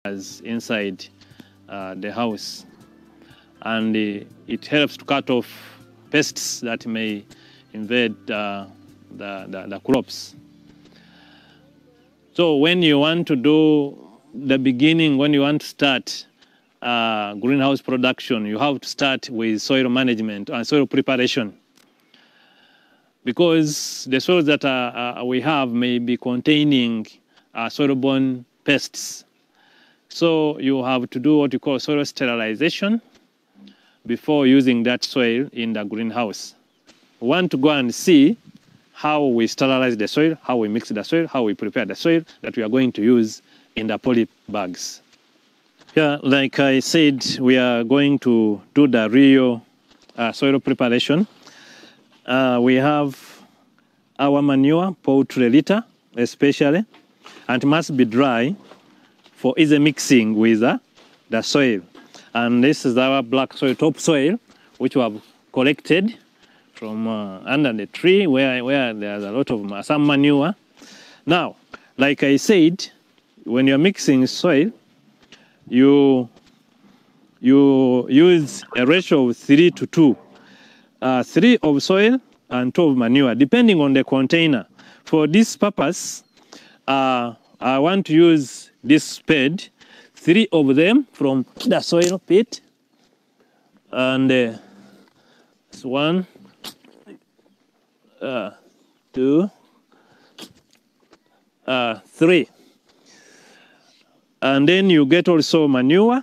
inside the house, and it helps to cut off pests that may invade the crops. So when you want to do the beginning, when you want to start greenhouse production, you have to start with soil management and soil preparation, because the soils that we have may be containing soil-borne pests. So you have to do what you call soil sterilization before using that soil in the greenhouse. We want to go and see how we sterilize the soil, how we mix the soil, how we prepare the soil that we are going to use in the poly bags. Yeah, like I said, we are going to do the real soil preparation. We have our manure, poultry litter especially, and it must be dry for easy mixing with the soil. And this is our black soil, topsoil, which we have collected from under the tree where there's a lot of some manure. Now, like I said, when you're mixing soil, you use a ratio of 3 to 2. 3 of soil and 2 of manure, depending on the container. For this purpose, I want to use this spade, 3 of them from the soil pit, and it's 1, 2, 3. And then you get also manure,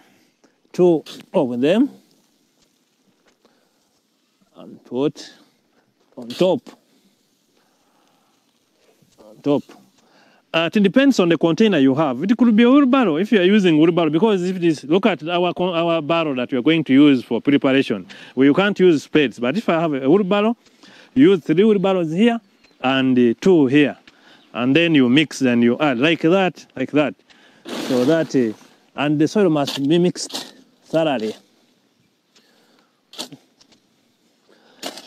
2 of them, and put on top. It depends on the container you have. It could be a wheelbarrow if you are using wheelbarrow, because if it is, look at our barrel that we are going to use for preparation. Well, you can't use spades, but if I have a wheelbarrow, you use 3 wheelbarrows here and 2 here. And then you mix and you add like that. So that, and the soil must be mixed thoroughly.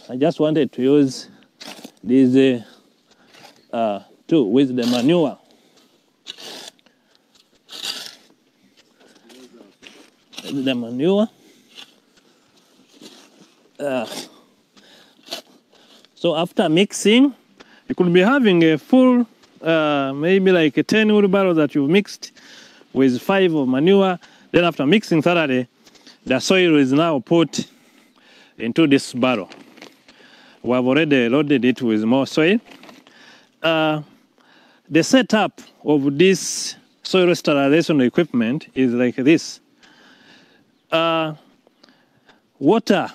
I just wanted to use these 2 with the manure. The manure. So after mixing, you could be having a full, maybe like a 10 wheelbarrows that you've mixed with 5 of manure. Then after mixing thoroughly, the soil is now put into this barrel. We have already loaded it with more soil. The setup of this soil sterilization equipment is like this. Water,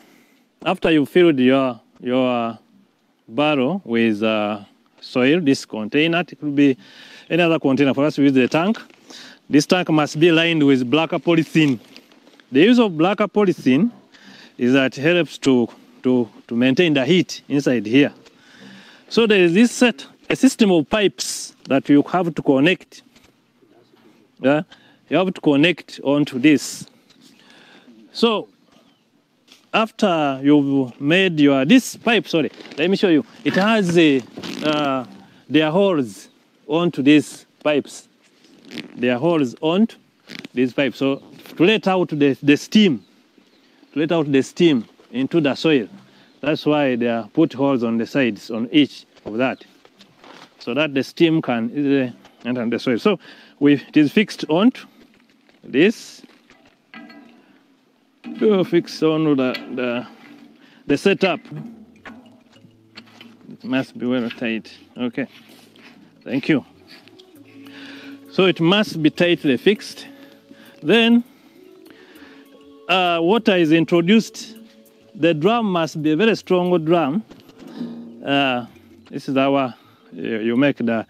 after you filled your barrel with soil, this container, it could be any other container. For us, we use the tank. This tank must be lined with black polythene. The use of black polythene is that it helps to maintain the heat inside here. So there is this a system of pipes that you have to connect. Yeah? You have to connect onto this. So after you've made this pipe, sorry, let me show you. It has there are holes onto these pipes. There are holes onto these pipes. So to let out the steam, into the soil. That's why they are put holes on the sides on each of that, so that the steam can easily enter the soil. So it is fixed onto this. Fixed on the setup. It must be well tight. Okay, thank you. So it must be tightly fixed. Then water is introduced. The drum must be a very strong drum. This is you make the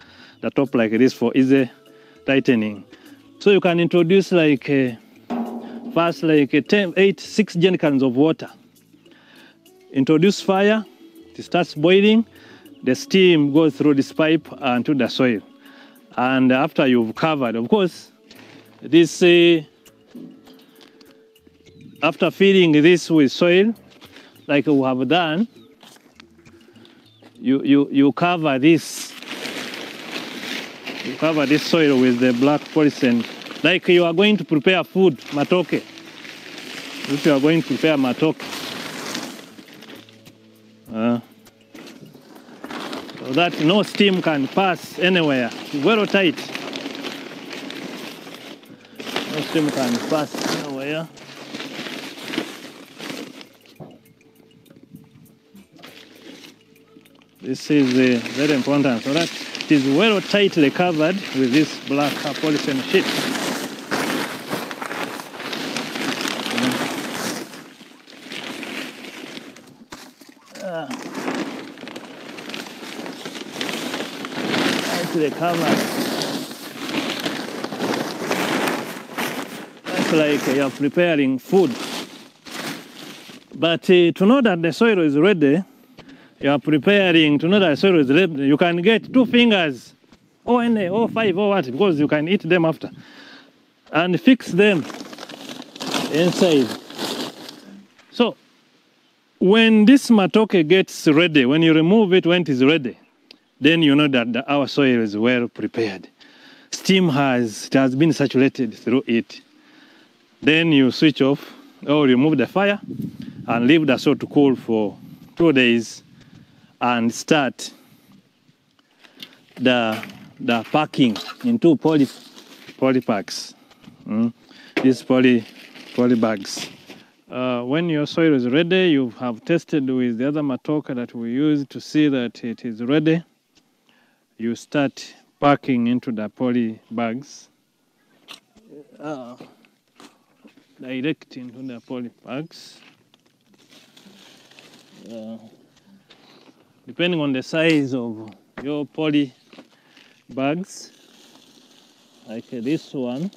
top like this for easy tightening. So you can introduce like first like 6 jerrycans of water. Introduce fire, it starts boiling, the steam goes through this pipe and to the soil. And after you've covered, of course, this after filling this with soil, like we have done, you cover this. You cover this soil with the black polythene Like you are going to prepare food, matoke. If you are going to prepare matoke, so that no steam can pass anywhere. Very tight. No steam can pass anywhere. This is very important, so that it is well tightly covered with this black polythene sheet. Tightly covered. That's like you are preparing food. But to know that the soil is ready, you are preparing to know that the soil is ready, you can get 2 fingers, or any, or 5, or what, because you can eat them after, and fix them inside. So, when this matoke gets ready, when you remove it when it is ready, then you know that our soil is well prepared. Steam has been saturated through it. Then you switch off or remove the fire and leave the soil to cool for 2 days and start the packing into poly packs. These poly bags. When your soil is ready, you have tested with the other matoke that we use to see that it is ready. You start packing into the poly bags. Direct into the poly bags. Depending on the size of your poly bags, like this one,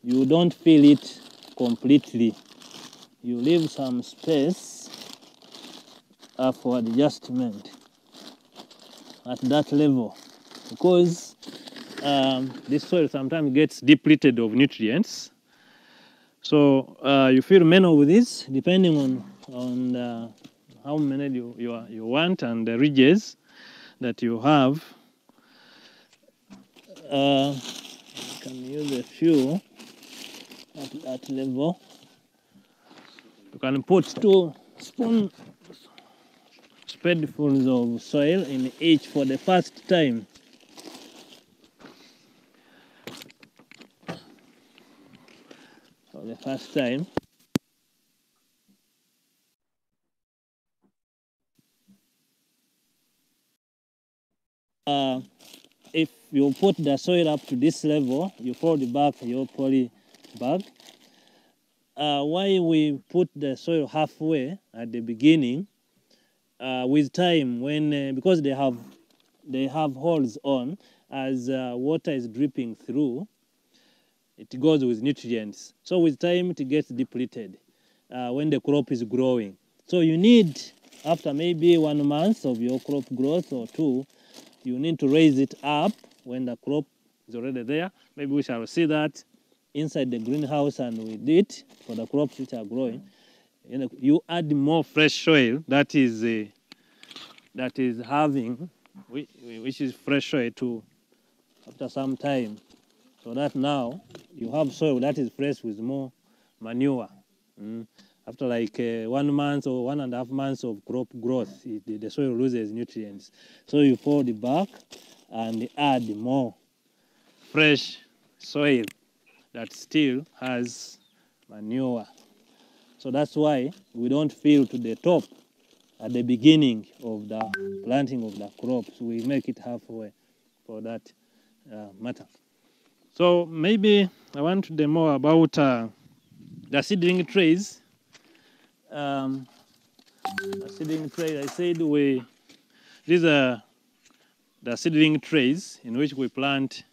you don't fill it completely. You leave some space for adjustment at that level, because this soil sometimes gets depleted of nutrients. So you fill many of these depending on how many you want and the ridges that you have. You can use a few at that level. You can put 2 spadefuls of soil in each for the first time. For the first time. If you put the soil up to this level, you fold back your poly bag. Why we put the soil halfway at the beginning, with time, when because they have holes on, as water is dripping through, it goes with nutrients. So with time it gets depleted when the crop is growing. So you need, after maybe 1 month of your crop growth or 2, you need to raise it up when the crop is already there. Maybe we shall see that inside the greenhouse, and with it for the crops which are growing. You add more fresh soil that is having, which is fresh soil too, after some time, so that now you have soil that is fresh with more manure. After like 1 month or 1.5 months of crop growth, the soil loses nutrients. So you fold it back and add more fresh soil that still has manure. So that's why we don't fill to the top at the beginning of the planting of the crops. We make it halfway for that matter. So maybe I want to know more about the seedling trays. The seedling trays, I said these are the seedling trays in which we plant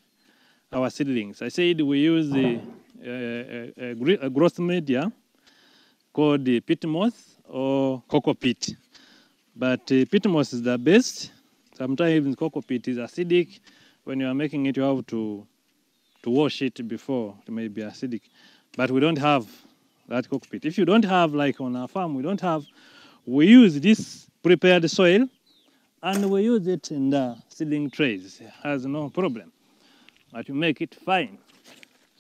our seedlings. I said we use a growth media called the peat moss or cocoa peat. But peat moss is the best. Sometimes cocoa peat is acidic. When you are making it, you have to wash it before it may be acidic. But we don't have that cocoa peat. If you don't have, like on our farm, we use this prepared soil and we use it in the seedling trays. It has no problem. But you make it fine.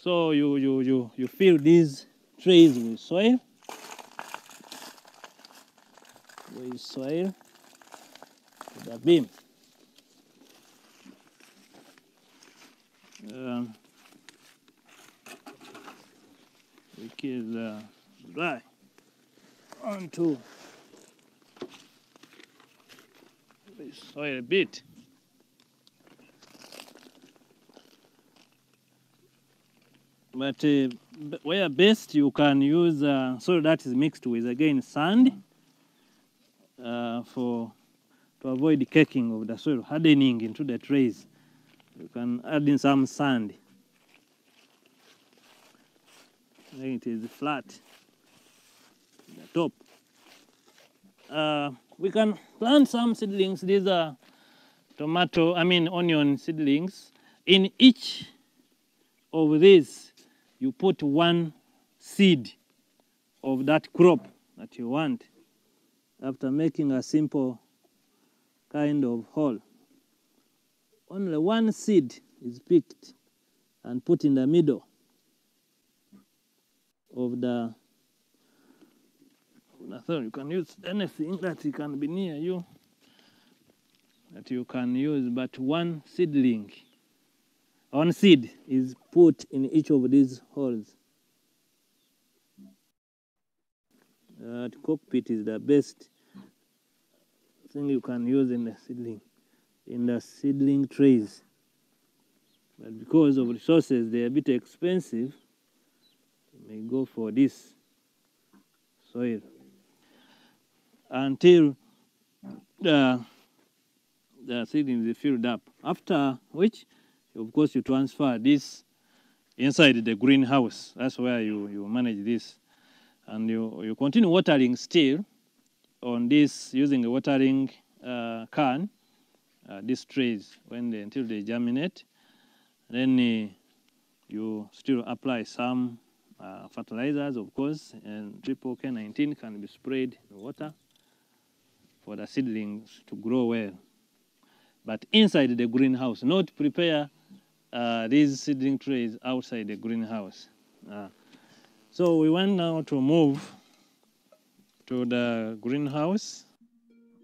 So you fill these trays with soil. To the beam. Which is dry. 1, 2. Soil a bit. But where best you can use soil that is mixed with again sand to avoid caking of the soil, hardening into the trays. You can add in some sand. Then it is flat at the top. We can plant some seedlings. These are onion seedlings. In each of these, you put one seed of that crop that you want after making a simple kind of hole. Only one seed is picked and put in the middle of the thorn. You can use anything that can be near you that you can use, but one seed is put in each of these holes. The cockpit is the best thing you can use in the seedling trays. But because of resources, they are a bit expensive. You may go for this soil until the seedlings are filled up. After which, of course, you transfer this inside the greenhouse. That's where you manage this. And you continue watering still on this using a watering can, these trays, until they germinate. Then you still apply some fertilizers, of course, and triple K19 can be sprayed in water for the seedlings to grow well. But inside the greenhouse, not prepare these seedling trays outside the greenhouse. So we want now to move to the greenhouse.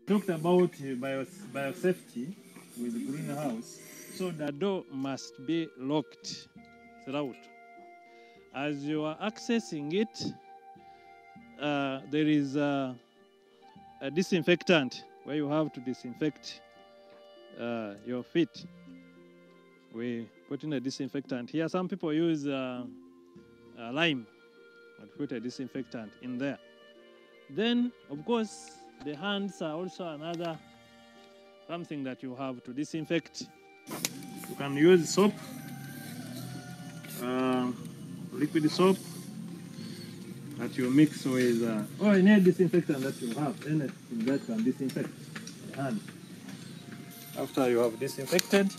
Talked about biosafety with the greenhouse. So the door must be locked throughout. As you are accessing it, there is a disinfectant where you have to disinfect your feet. We put in a disinfectant here. Some people use lime, but put a disinfectant in there. Then, of course, the hands are also another something that you have to disinfect. You can use soap, liquid soap that you mix with, or any disinfectant that you have, anything that can disinfect the hand. After you have disinfected,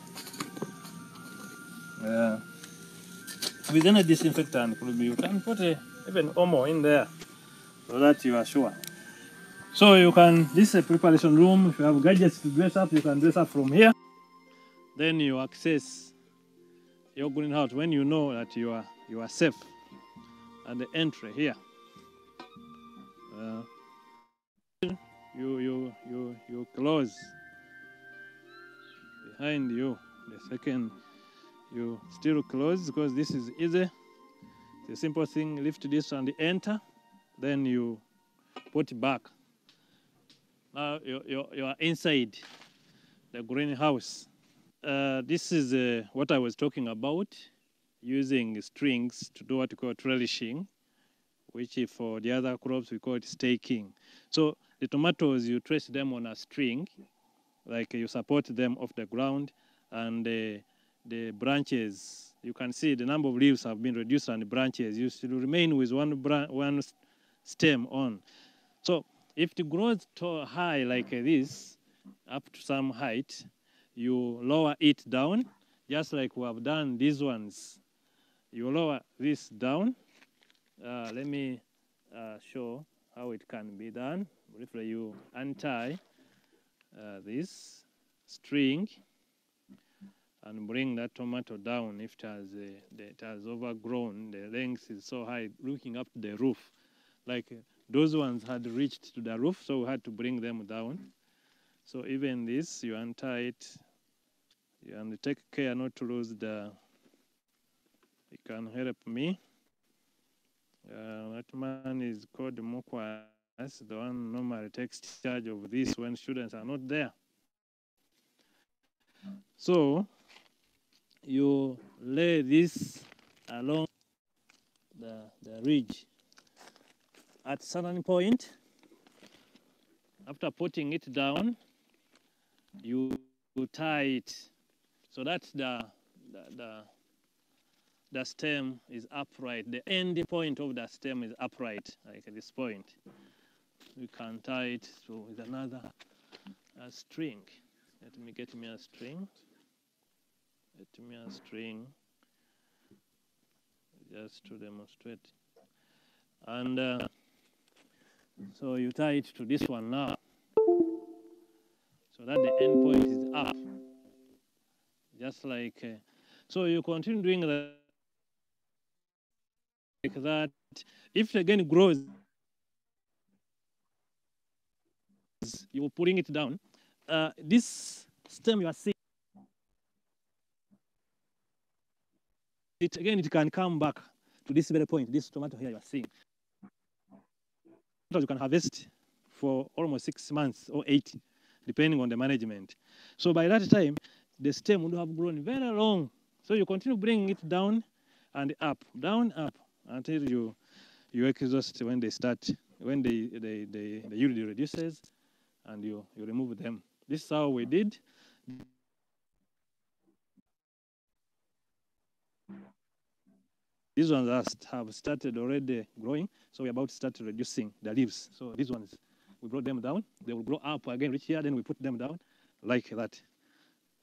with any disinfectant, you can put even Omo in there so that you are sure. So you can, this is a preparation room. If you have gadgets to dress up, you can dress up from here. Then you access your greenhouse when you know that you are safe at the entry here. You close behind you. The second you still close because this is easy. It's a simple thing. Lift this and enter. Then you put it back. Now you are inside the greenhouse. This is what I was talking about, using strings to do what we call trellising, which for the other crops we call it staking. So the tomatoes, you trace them on a string, like you support them off the ground, and the branches, you can see the number of leaves have been reduced and the branches, you still remain with one stem on. So if it grows tall, high like this, up to some height, you lower it down, just like we have done these ones. You lower this down. Let me show how it can be done. Briefly, you untie this string and bring that tomato down if it has overgrown. The length is so high, looking up to the roof. Like those ones had reached to the roof, so we had to bring them down. So even this, you untie it, and take care not to lose the, you can help me. That man is called Mokwas, the one normally takes charge of this when students are not there. So you lay this along the ridge. At certain point, after putting it down, you tie it so that the stem is upright. The end point of the stem is upright, like at this point. We can tie it with another string. Let me get me a string. Get me a string just to demonstrate. And so you tie it to this one now, so that the end point is up. Just like, so you continue doing that, like that. If again it grows, you're putting it down. This stem you are seeing, it can come back to this very point, this tomato here you are seeing. You can harvest for almost 6 months or 8, depending on the management. So by that time, the stem would have grown very long. So you continue bringing it down and up, until you exhaust when they start, when the yield reduces, and you remove them. This is how we did. These ones have started already growing, so we're about to start reducing the leaves. So these ones, we brought them down. They will grow up again, reach here, then we put them down like that.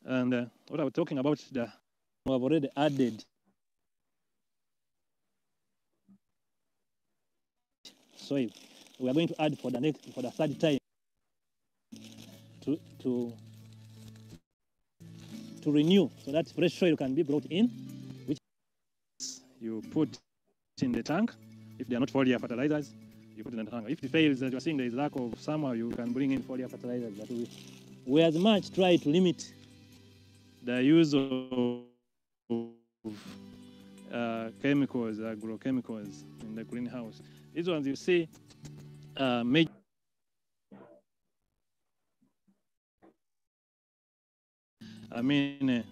And what I was talking about, we have already added soil. We are going to add for the third time to renew, so that fresh soil can be brought in, which you put in the tank. If they are not foliar fertilizers, you put it in the tank. If it fails, that you are seeing there is lack of somehow, you can bring in foliar fertilizers. But we as much try to limit the use of chemicals, agrochemicals in the greenhouse. These ones you see, major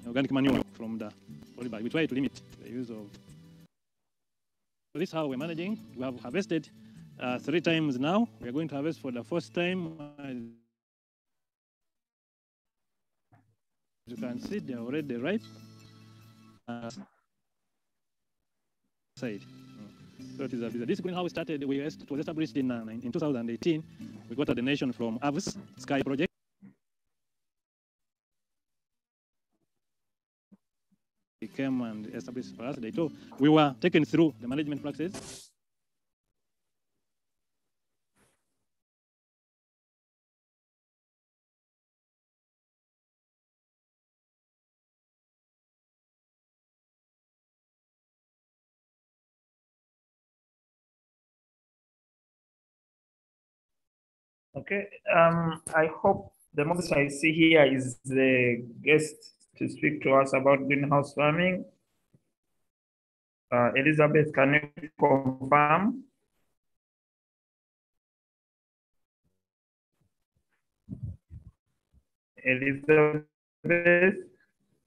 organic manure from the polybag. We try to limit the use of. So this is how we're managing. We have harvested 3 times now. We are going to harvest for the first time. As you can see, they're already ripe. Side. So it is a visit. This greenhouse started, it was established in 2018. We got a donation from AVS Sky Project. They came and established for us. They told we were taken through the management practices. Okay, I hope the Moses I see here is the guest to speak to us about greenhouse farming. Elizabeth, can you confirm? Elizabeth,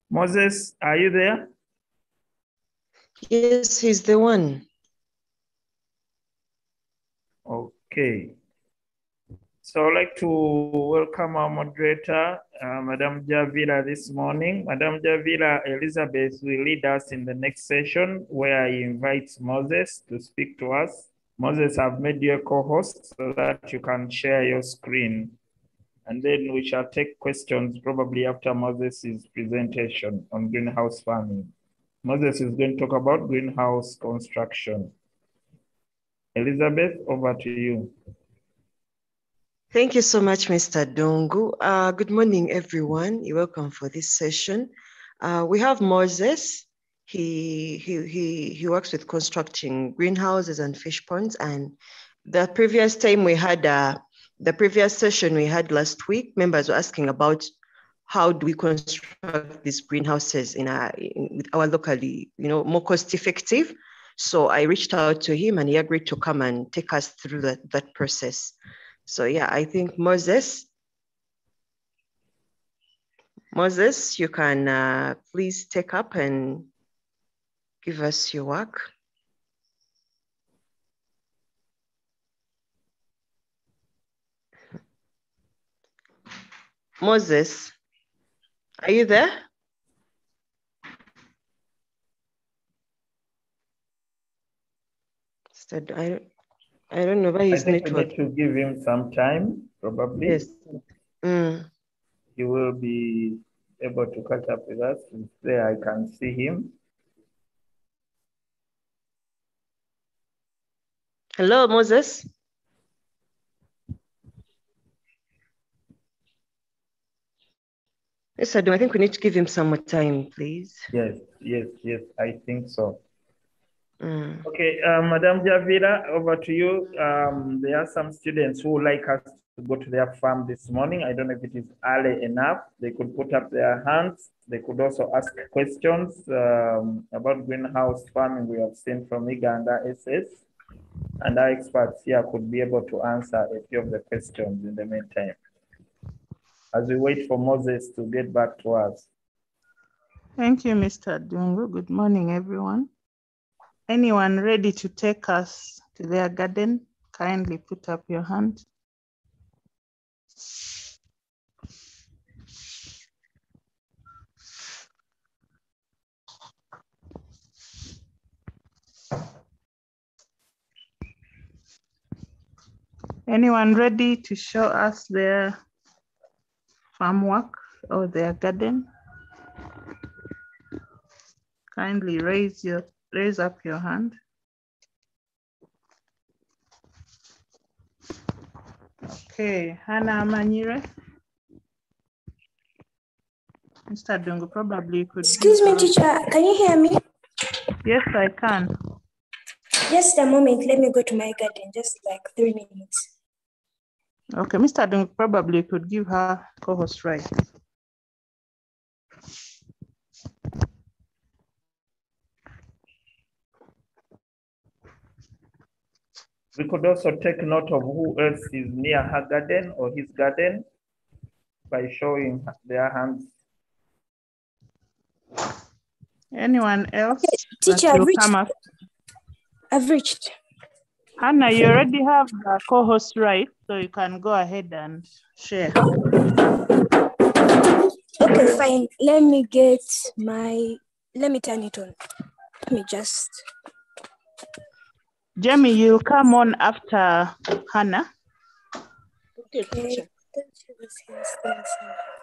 Moses, are you there? Yes, he's the one. Okay. So I'd like to welcome our moderator, Madam Javila, this morning. Madam Javila, Elizabeth will lead us in the next session where he invites Moses to speak to us. Moses, I've made you a co-host so that you can share your screen. And then we shall take questions probably after Moses' presentation on greenhouse farming. Moses is going to talk about greenhouse construction. Elizabeth, over to you. Thank you so much, Mr. Dongu. Good morning, everyone. You're welcome for this session. We have Moses. He works with constructing greenhouses and fish ponds. And the previous time we had the previous session we had last week, members were asking about how do we construct these greenhouses with our locally, more cost effective. So I reached out to him and he agreed to come and take us through that process. So yeah, I think Moses, you can please take up and give us your work. Moses, are you there? I don't know about his network. I think we need to give him some time, probably. Yes. He will be able to catch up with us. There I can see him. Hello, Moses. Yes, I think we need to give him some more time, please. Yes, I think so. Okay, Madam Javira, over to you. There are some students who would like us to go to their farm this morning. I don't know if it is early enough. They could put up their hands. They could also ask questions about greenhouse farming we have seen from Uganda SS. And our experts here could be able to answer a few of the questions in the meantime, as we wait for Moses to get back to us. Thank you, Mr. Dungu. Good morning, everyone. Anyone ready to take us to their garden? Kindly put up your hand. Anyone ready to show us their farm work or their garden? Kindly raise up your hand. Okay, Hannah Manyire. Mr. Dungu, probably you could. Excuse me, teacher, can you hear me? Yes, I can. Just a moment, let me go to my garden, just like 3 minutes. Okay, Mr. Dungu, probably you could give her co-host right. We could also take note of who else is near her garden or his garden by showing their hands. Anyone else? Teacher, I've reached. Hannah, you already have the co-host right, so you can go ahead and share. Okay, fine. Let me turn it on. Let me just. Jamie, you'll come on after Hannah. Okay, teacher.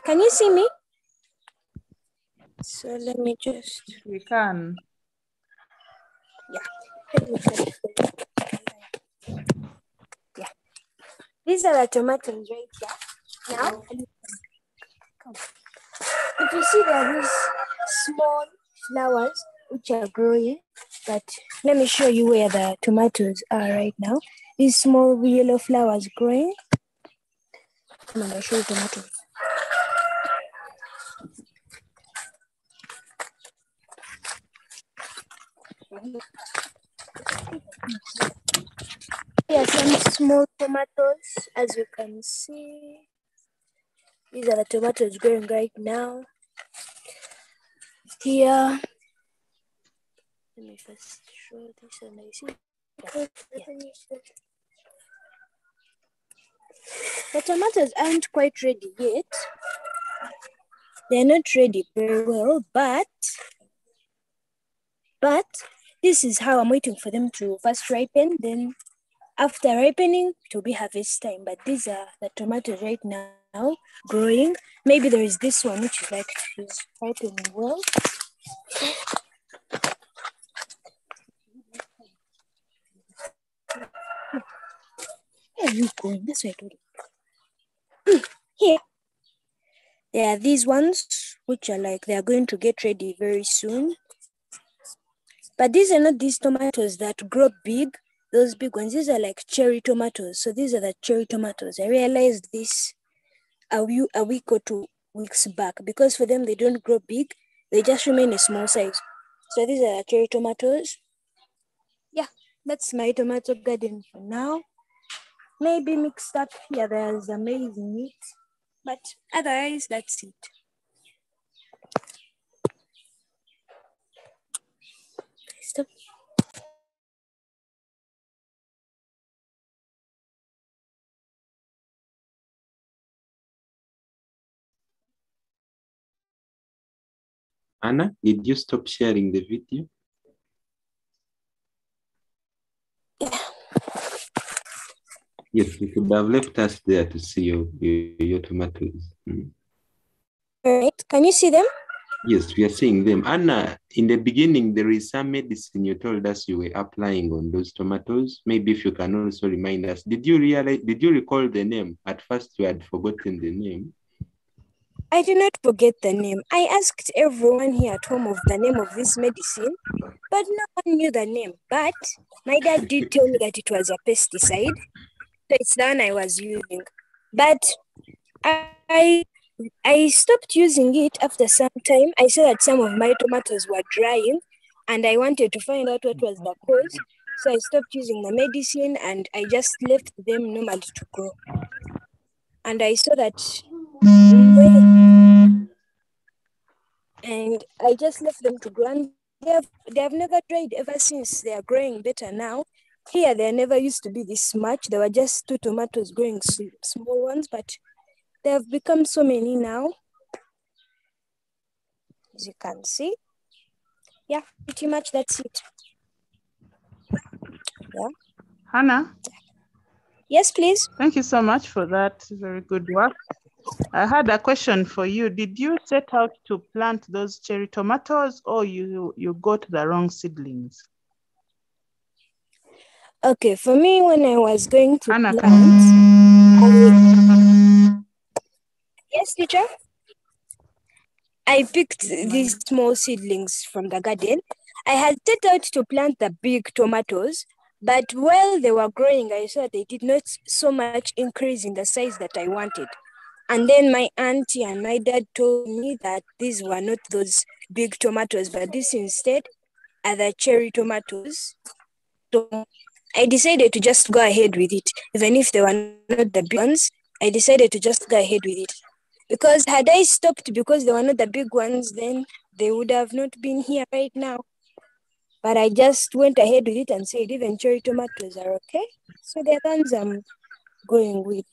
Can you see me? So let me just. We can. Yeah. Yeah. These are the tomatoes right here. Now, if you see, there are these small flowers which are growing, but let me show you where the tomatoes are right now. These small yellow flowers growing. Come on, I'll show you tomatoes. Here are some small tomatoes, as you can see. These are the tomatoes growing right now. Here, let me first show this and I see. Yeah. The tomatoes aren't quite ready yet. They're not ready very well, but this is how I'm waiting for them to first ripen. Then after ripening, it will be harvest time. But these are the tomatoes right now growing. Maybe there is this one which is ripening well. Where are you going? That's where I told you. Here. There are these ones which are like they're going to get ready very soon. But these are not these tomatoes that grow big, those big ones. These are like cherry tomatoes. So these are the cherry tomatoes. I realized this a week or 2 weeks back, because for them, they don't grow big. They just remain a small size. So these are the cherry tomatoes. Yeah, that's my tomato garden for now. Maybe mixed up here, there's amazing meat. But otherwise, that's it. Stop. Anna, did you stop sharing the video? Yeah. Yes, you could have left us there to see your tomatoes. All right, can you see them? Yes, we are seeing them. Anna, in the beginning, there is some medicine you told us you were applying on those tomatoes. Maybe if you can also remind us, did you recall the name? At first, you had forgotten the name. I did not forget the name. I asked everyone here at home of the name of this medicine, but no one knew the name. But my dad did tell me that it was a pesticide. So it's the one I was using. But I stopped using it after some time. I saw that some of my tomatoes were drying, and I wanted to find out what was the cause. So I stopped using the medicine, and I just left them normally to grow. And I saw that and I just left them to grow, and they have never dried ever since. They are growing better now. Here, there never used to be this much. There were just 2 tomatoes growing, small ones, but they have become so many now, as you can see. Yeah, pretty much that's it. Yeah. Hannah? Yes, please. Thank you so much for that very good work. I had a question for you. Did you set out to plant those cherry tomatoes, or you got the wrong seedlings? Okay, for me, when I was going to Hannah, plant, yes, teacher? I picked these small seedlings from the garden. I had set out to plant the big tomatoes, but while they were growing, I saw they did not so much increase in the size that I wanted. And then my auntie and my dad told me that these were not those big tomatoes, but this instead are the cherry tomatoes. So I decided to just go ahead with it. Even if they were not the big ones, I decided to just go ahead with it. Because had I stopped because they were not the big ones, then they would have not been here right now. But I just went ahead with it and said even cherry tomatoes are okay. So they're the ones I'm going with.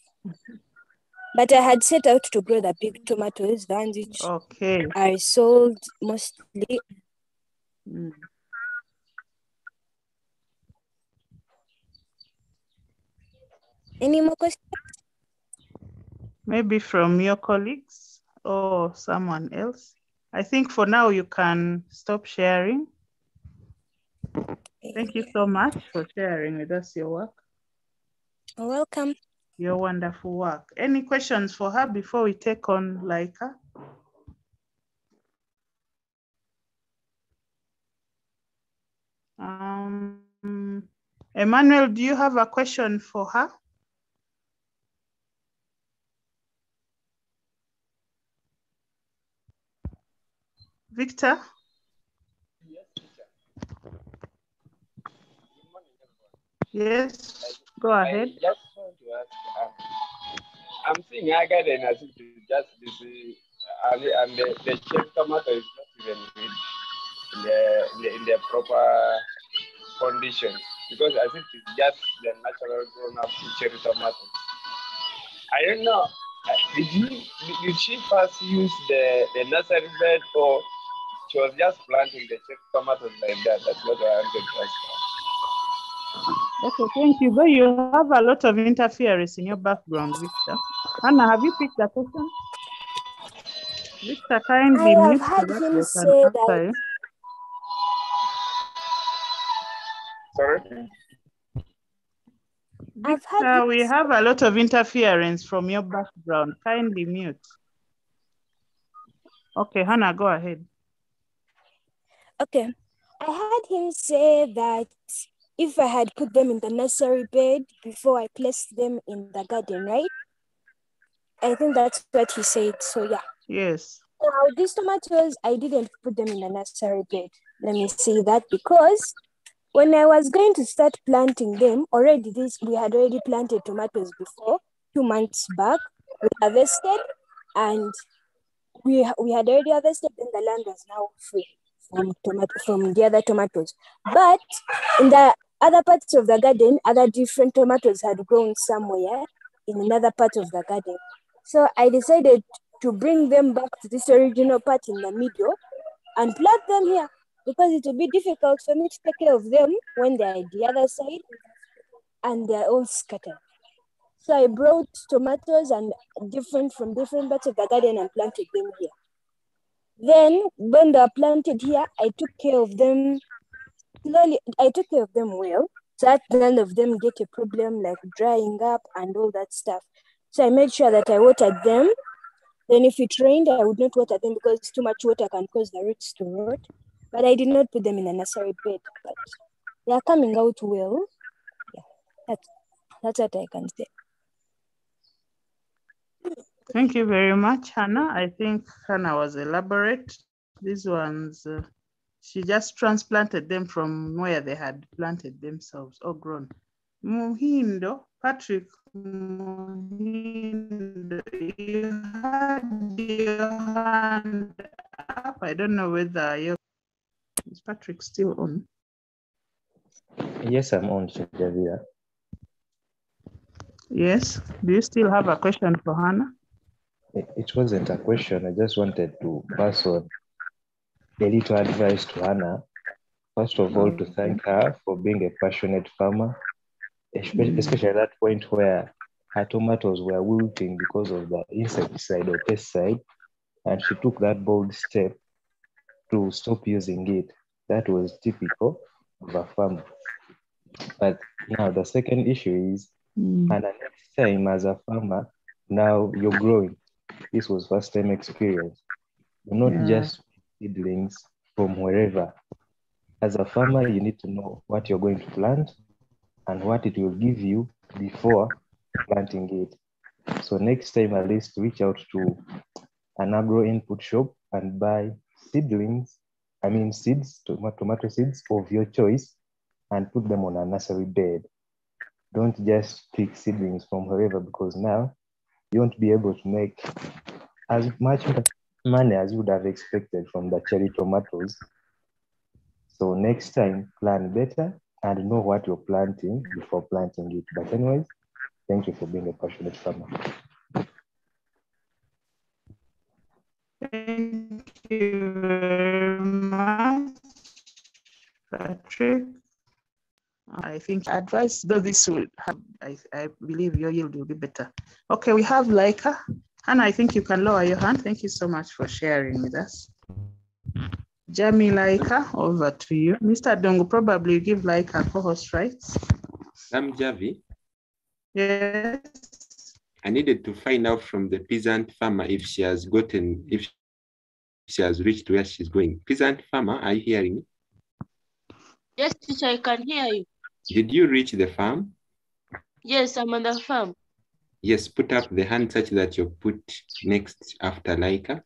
But I had set out to grow the big tomatoes, the ones which are sold mostly. Any more questions? Maybe from your colleagues or someone else. I think for now you can stop sharing. Thank you so much for sharing with us your work. You're welcome. Your wonderful work. Any questions for her before we take on Laika? Emmanuel, do you have a question for her? Victor? Yes, teacher. Yes, go ahead. I just want to ask, I'm seeing our garden as it is just this, and the cherry tomato is not even in the proper condition, because as it is just the natural grown up cherry tomato. I don't know. Did she first use the nursery bed, or she was just planting the cherry tomatoes like that? That's what I wanted to ask her. Okay, thank you. But you have a lot of interference in your background, Victor. Anna, have you picked the question? Victor, kindly I mute have so heard that him they say can that. answer you. Sorry? Victor, we have a lot of interference from your background. Kindly mute. Okay, Hannah, go ahead. Okay. I heard him say that if I had put them in the nursery bed before I placed them in the garden, right? I think that's what he said. So yeah. Yes. Now these tomatoes, I didn't put them in the nursery bed. Let me say that because when I was going to start planting them, we had already planted tomatoes before, 2 months back. We harvested and we had already harvested, and the land was now free from the other tomatoes. But in the other parts of the garden, other different tomatoes had grown somewhere in another part of the garden. So I decided to bring them back to this original part in the middle and plant them here because it will be difficult for me to take care of them when they're at the other side and they're all scattered. So I brought tomatoes and from different parts of the garden and planted them here. Then when they're planted here, I took care of them slowly. I took care of them well, so that none of them get a problem like drying up and all that stuff. So I made sure that I watered them. Then if it rained, I would not water them because too much water can cause the roots to rot. But I did not put them in a nursery bed. But they are coming out well. Yeah, that's what I can say. Thank you very much, Hannah. I think Hannah was elaborate. These ones, she just transplanted them from where they had planted themselves or grown. Muhindo, Patrick Muhindo, you had your hand up. I don't know whether is Patrick still on? Yes, I'm on, Javia. Yes. Do you still have a question for Hannah? It wasn't a question. I just wanted to pass on a little advice to Hannah. First of all, to thank her for being a passionate farmer, especially at that point where her tomatoes were wilting because of the insecticide or pesticide, and she took that bold step to stop using it. That was typical of a farmer. But now the second issue is, Hannah, next time as a farmer, now you're growing. This was first time experience. You're not just seedlings from wherever. As a farmer, you need to know what you're going to plant and what it will give you before planting it. So next time, at least reach out to an agro input shop and buy seedlings, seeds, tomato seeds of your choice, and put them on a nursery bed. Don't just pick seedlings from wherever, because now you won't be able to make as much money as you would have expected from the cherry tomatoes. So next time, plan better and know what you're planting before planting it. But anyways, thank you for being a passionate farmer. Thank you very much, Patrick. I think advice, though this will have, I believe your yield will be better. Okay, we have Laika. Hannah, I think you can lower your hand. Thank you so much for sharing with us. Jamie Laika, over to you. Mr. Dongo, probably give Laika co-host rights. I'm Javi. Yes. I needed to find out from the peasant farmer if she has reached where she's going. Peasant farmer, are you hearing me? Yes, teacher, I can hear you. Did you reach the farm? Yes, I'm on the farm. Yes, put up the hand such that you put next after Laika.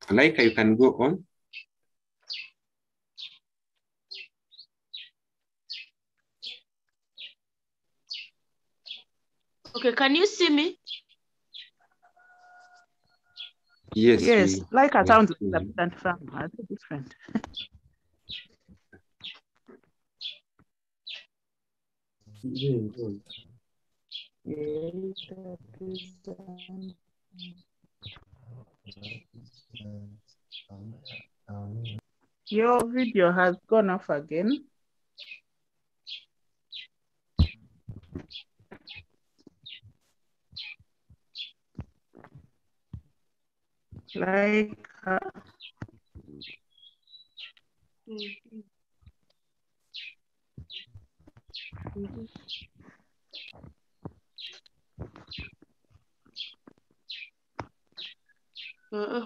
Laika, you can go on. Okay, can you see me? Yes. Yes, Laika sounds like a peasant farmer, different. Your video has gone off again. Like Madam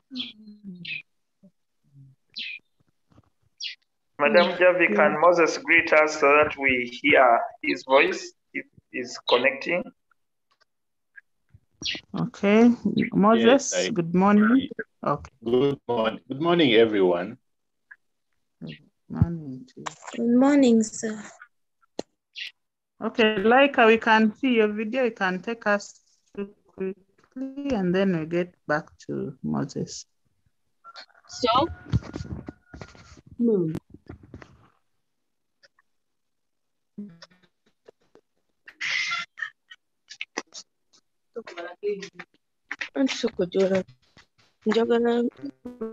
Javi, can Moses greet us so that we hear his voice if he's connecting? Okay, Moses, Yes, good morning. Okay. Good morning. Good morning, everyone. Good morning to you. Good morning, sir. Okay, Laika, we can see your video. You can take us through quickly, and then we get back to Moses. So, njagala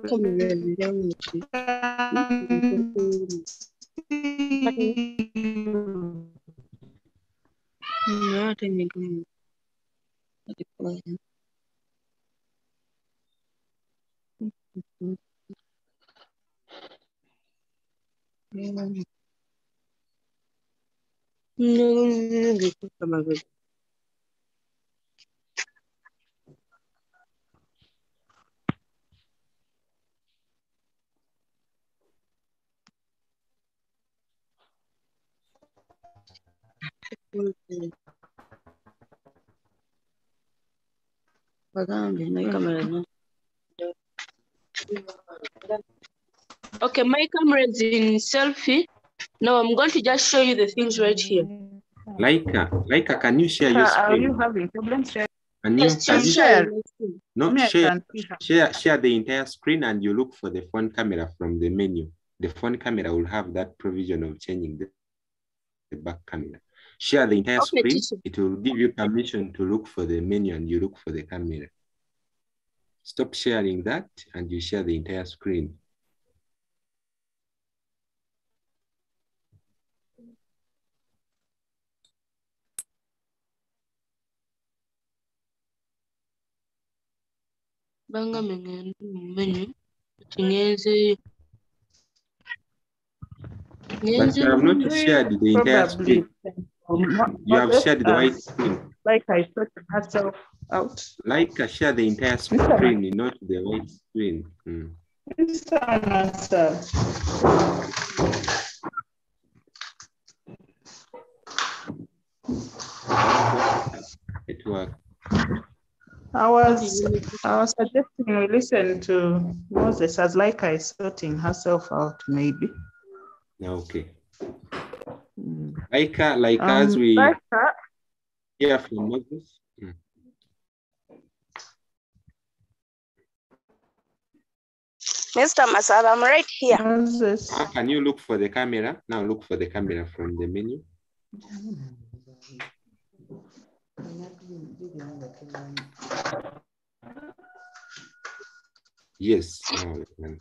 kamera enjawulo. Ate nyigamu. Okay, my camera is in selfie. Now I'm going to just show you the things right here. Laika, can you share your Are you screen? having problems? Can Yes, you she's share? sharing my screen. no Me, I share can see her. share the entire screen and you look for the phone camera from the menu. The phone camera will have that provision of changing the back camera. Share the entire Okay, screen. teacher. It will give you permission to look for the menu and you look for the camera. Stop sharing that and you share the entire screen. Banga mengendo mu menu. Kingenze. But you have not shared the entire Probably. screen. You have shared the white Moses, screen. like I thought herself out. Laika, share the entire screen, not the white screen. It worked. I was suggesting we listen to Moses as like I sorting herself out, maybe. Okay. Like as we hear from Moses. Mr. Masab, I'm right here. Can you look for the camera? Now look for the camera from the menu. Yes, now we can.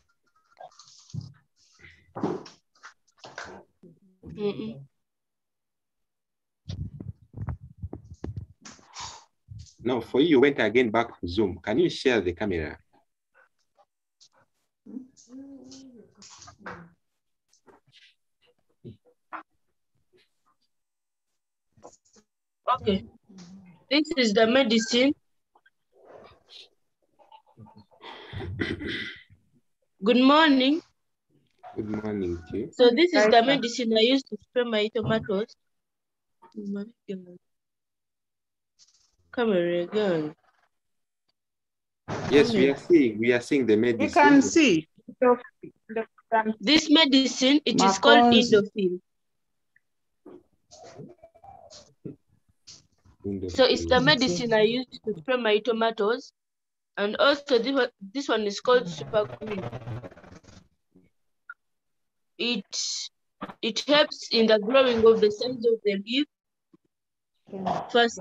No, for you went again back to Zoom. Can you share the camera? Okay. This is the medicine. Good morning. Good morning to you. So this is the medicine I used to spray my tomatoes. Camera again. Yes, we are seeing the medicine. You can see. This medicine, it is called Indofil. So it's the medicine I used to spray my tomatoes. And also this one is called Super Green. It helps in the growing of the size of the leaf first,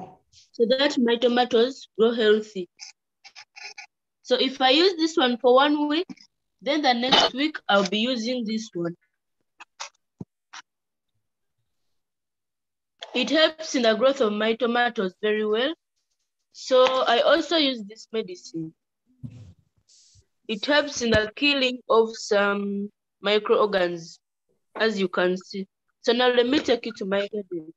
so that my tomatoes grow healthy. So if I use this one for 1 week, then the next week I'll be using this one. It helps in the growth of my tomatoes very well. So I also use this medicine. It helps in the killing of some microorganisms, as you can see. So now let me take it to my garden.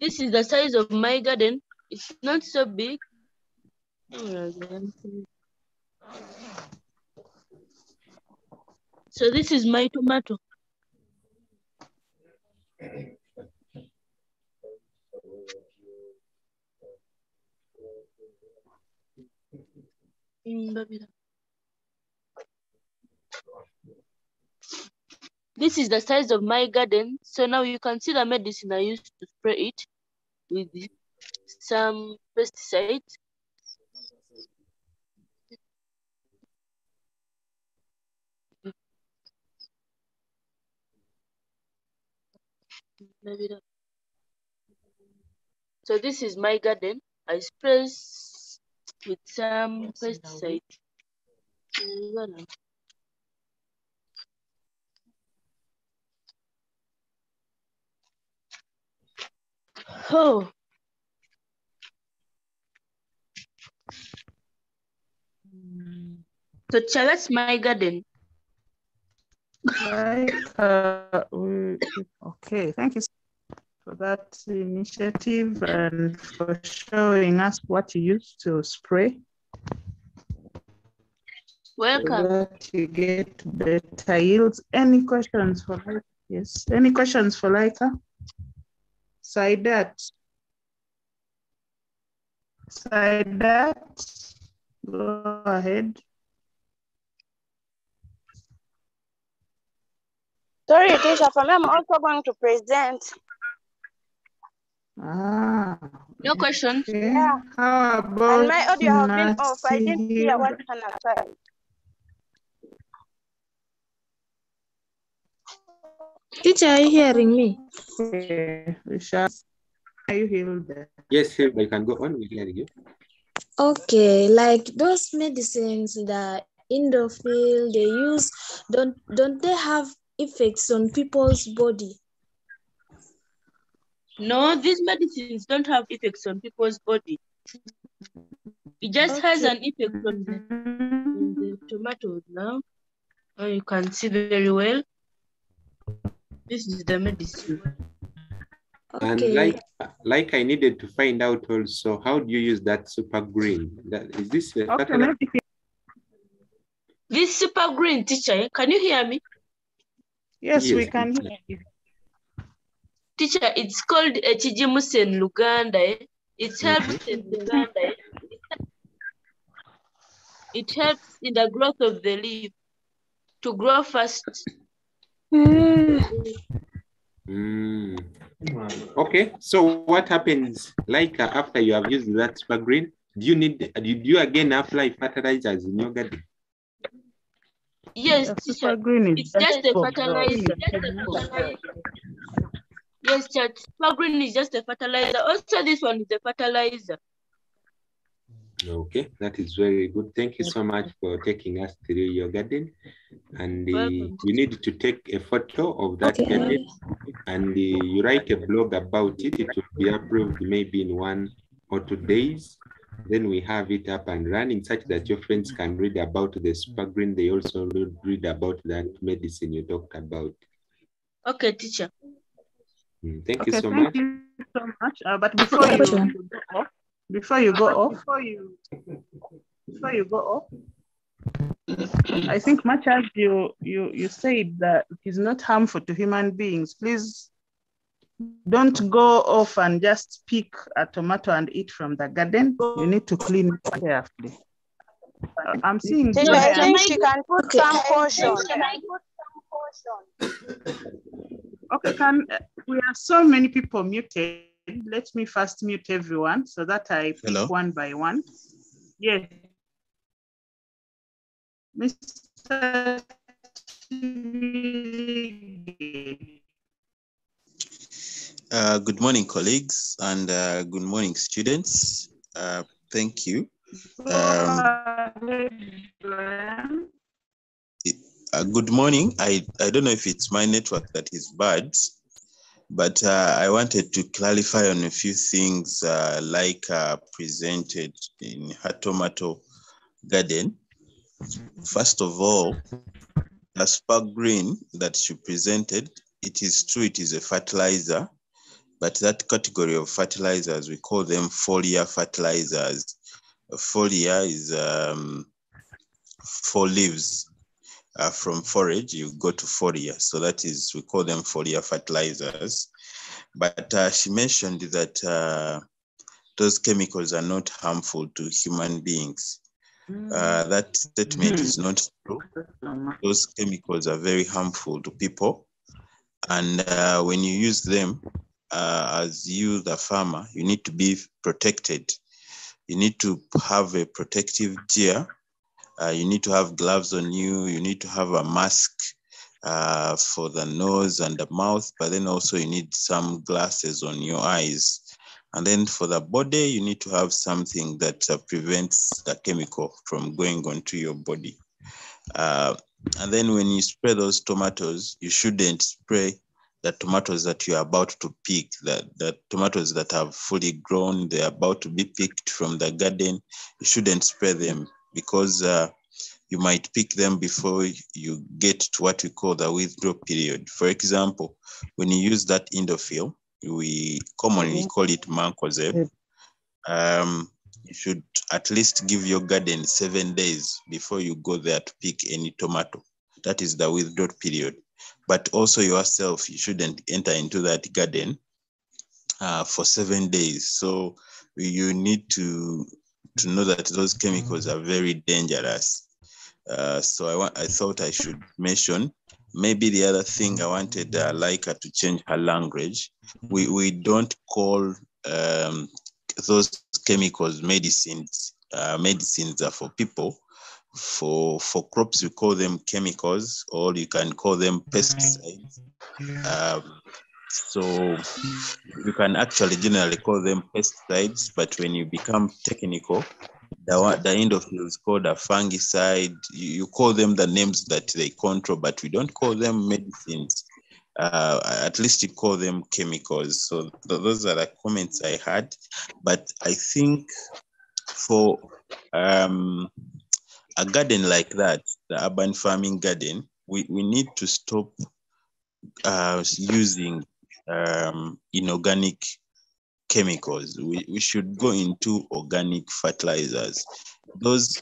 This is the size of my garden. It's not so big. So this is my tomato. This is the size of my garden. So now you can see the medicine I used to spray it with some pesticides. So this is my garden. I spray with some pesticides. Oh. So that's my garden. Okay, thank you for that initiative and for showing us what you used to spray. Welcome. So that you get better yields. Any questions for Laika? Yes, any questions for Laika? Saidat. Saidat, go ahead. Sorry, teacher, for me, I'm also going to present. No questions. Yeah. How about and my audio have been off. I didn't hear what Hilda? Hannah said. Teacher, are you hearing me? Okay, are you Hilda? Yes, Hilda, you can go on. We're hearing you. Okay, like those medicines that indoor field they use, don't they have effects on people's body? No, these medicines don't have effects on people's body. It just has an effect on the tomatoes now. Oh, you can see very well. This is the medicine. And like I needed to find out also, how do you use that super green? Is this the fertilizer? This super green, teacher, can you hear me? Yes, we can hear you. Teacher, it's called Chijimusen Luganda. It helps it helps in the growth of the leaf to grow fast. Okay, so what happens like after you have used that super green? Do you again apply fertilizers in your garden? Yes, teacher. It's just a fertilizer. Yes, teacher. Super green is just a fertilizer. Also, this one is a fertilizer. Okay, that is very good. Thank you so much for taking us through your garden. And you need to take a photo of that garden and you write a blog about it. It will be approved maybe in 1 or 2 days. Then we have it up and running such that your friends can read about the super green. They also read about that medicine you talked about. Okay, teacher. Thank you so much. Thank you so much. But before you go off, I think much as you said that it is not harmful to human beings, please don't go off and just pick a tomato and eat from the garden. You need to clean it carefully. I'm seeing Teacher, I think she can put some caution. Okay, we have so many people muted. Let me first mute everyone so that I pick one by one. Yes. Mr. Good morning, colleagues, and good morning, students. Thank you. Good morning. I don't know if it's my network that is bad, but I wanted to clarify on a few things like presented in her tomato garden. First of all, the spark green that she presented, it is true, it is a fertilizer. but that category of fertilizers, we call them foliar fertilizers. Foliar is 4 leaves. From forage, you go to foliar. So that is, we call them foliar fertilizers. But she mentioned that those chemicals are not harmful to human beings. That statement is not true. Those chemicals are very harmful to people. And when you use them, as you, the farmer, you need to be protected. You need to have a protective gear. You need to have gloves on you. You need to have a mask for the nose and the mouth, but then also you need some glasses on your eyes. And then for the body, you need to have something that prevents the chemical from going onto your body. And then when you spray those tomatoes, you shouldn't spray the tomatoes that you're about to pick, the tomatoes that have fully grown, they're about to be picked from the garden. You shouldn't spray them because you might pick them before you get to what we call the withdrawal period. For example, when you use that Indofil, we commonly call it Mancozeb. You should at least give your garden 7 days before you go there to pick any tomato. That is the withdrawal period. But also yourself, you shouldn't enter into that garden for 7 days. So you need to know that those chemicals are very dangerous. So I thought I should mention. Maybe the other thing I wanted Laika to change her language. We don't call those chemicals medicines. Medicines are for people. For crops, we call them chemicals, or you can call them pesticides. So you can actually generally call them pesticides, but when you become technical, the end of it is called a fungicide. You call them the names that they control, but we don't call them medicines. At least you call them chemicals. So those are the comments I had. But I think for a garden like that, the urban farming garden, we need to stop using inorganic chemicals. We should go into organic fertilizers. Those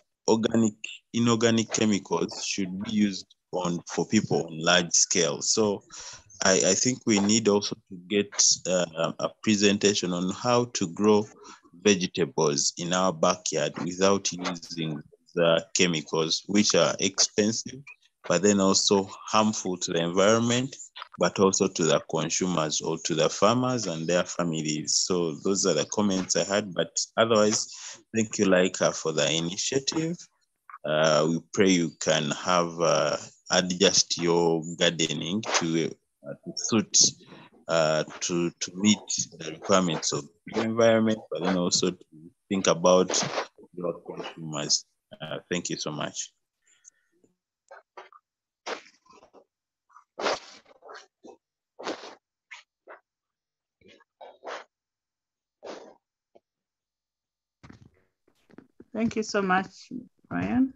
inorganic chemicals should be used for people on large scale. So I think we need also to get a presentation on how to grow vegetables in our backyard without using the chemicals, which are expensive, but then also harmful to the environment, but also to the consumers or to the farmers and their families. So those are the comments I had, but otherwise, thank you, Laika, for the initiative. We pray you can have adjust your gardening to suit, to meet the requirements of your environment, but then also to think about your consumers. Thank you so much. Thank you so much, Brian.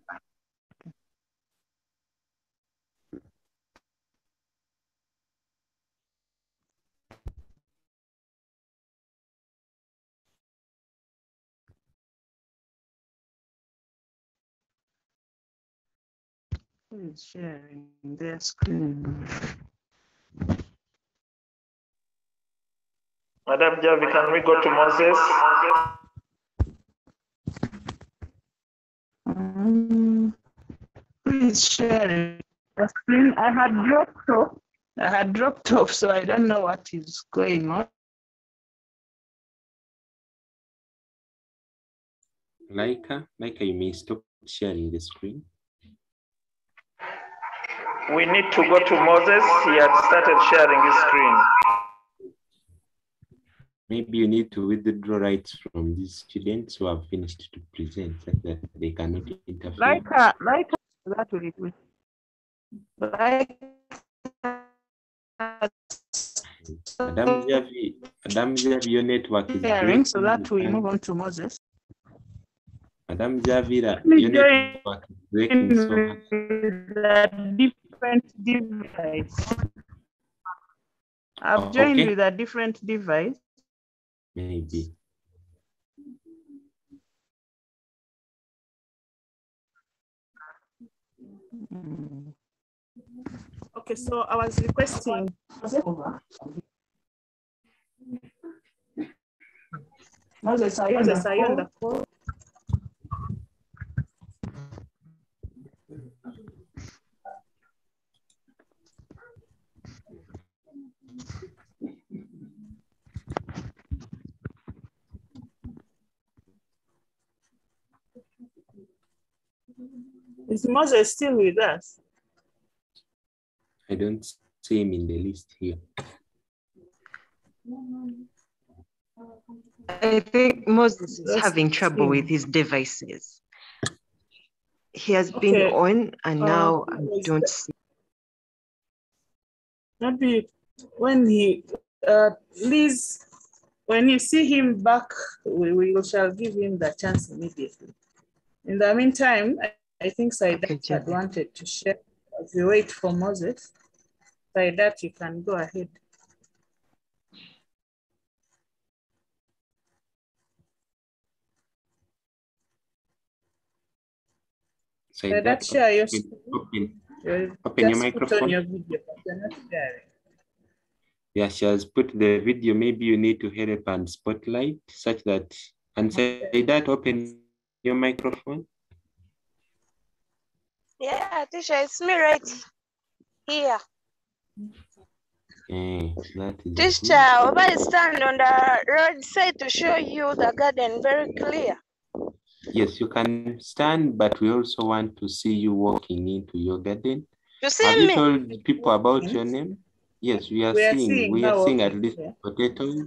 Who is sharing their screen? Madam Javi, can we go to Moses? Who is sharing the screen? I had dropped off, so I don't know what is going on. Laika, you may stop sharing the screen. We need to go to Moses. He had started sharing his screen. Maybe you need to withdraw rights from these students who have finished to present so that they cannot interfere. Laika, that will be. Madam Javi, your network is breaking. So that we move on to Moses. Madam Javira, your network is breaking so much. The different device. I've joined with a different device. Maybe. Okay, so I was requesting. Moses, are you on the call? Is Moses still with us? I don't see him in the list here. I think Moses is having trouble with his devices. He has been on and now I don't see. Maybe when he, Liz, when you see him back, we shall give him the chance immediately. In the meantime, I think Saidat had wanted to share. As we wait for Moses, Saidat, you can go ahead. Saidat, share your screen. Open your microphone. On your video, but you're not sharing. Yeah, she has put the video. Maybe you need to help and spotlight such that, and say that open your microphone. Yeah, teacher, it's me right here. That is Teacher, I stand on the roadside to show you the garden very clear. Yes, you can stand, but we also want to see you walking into your garden. You see Have me? you told people about your name? Yes, we are seeing at least potatoes.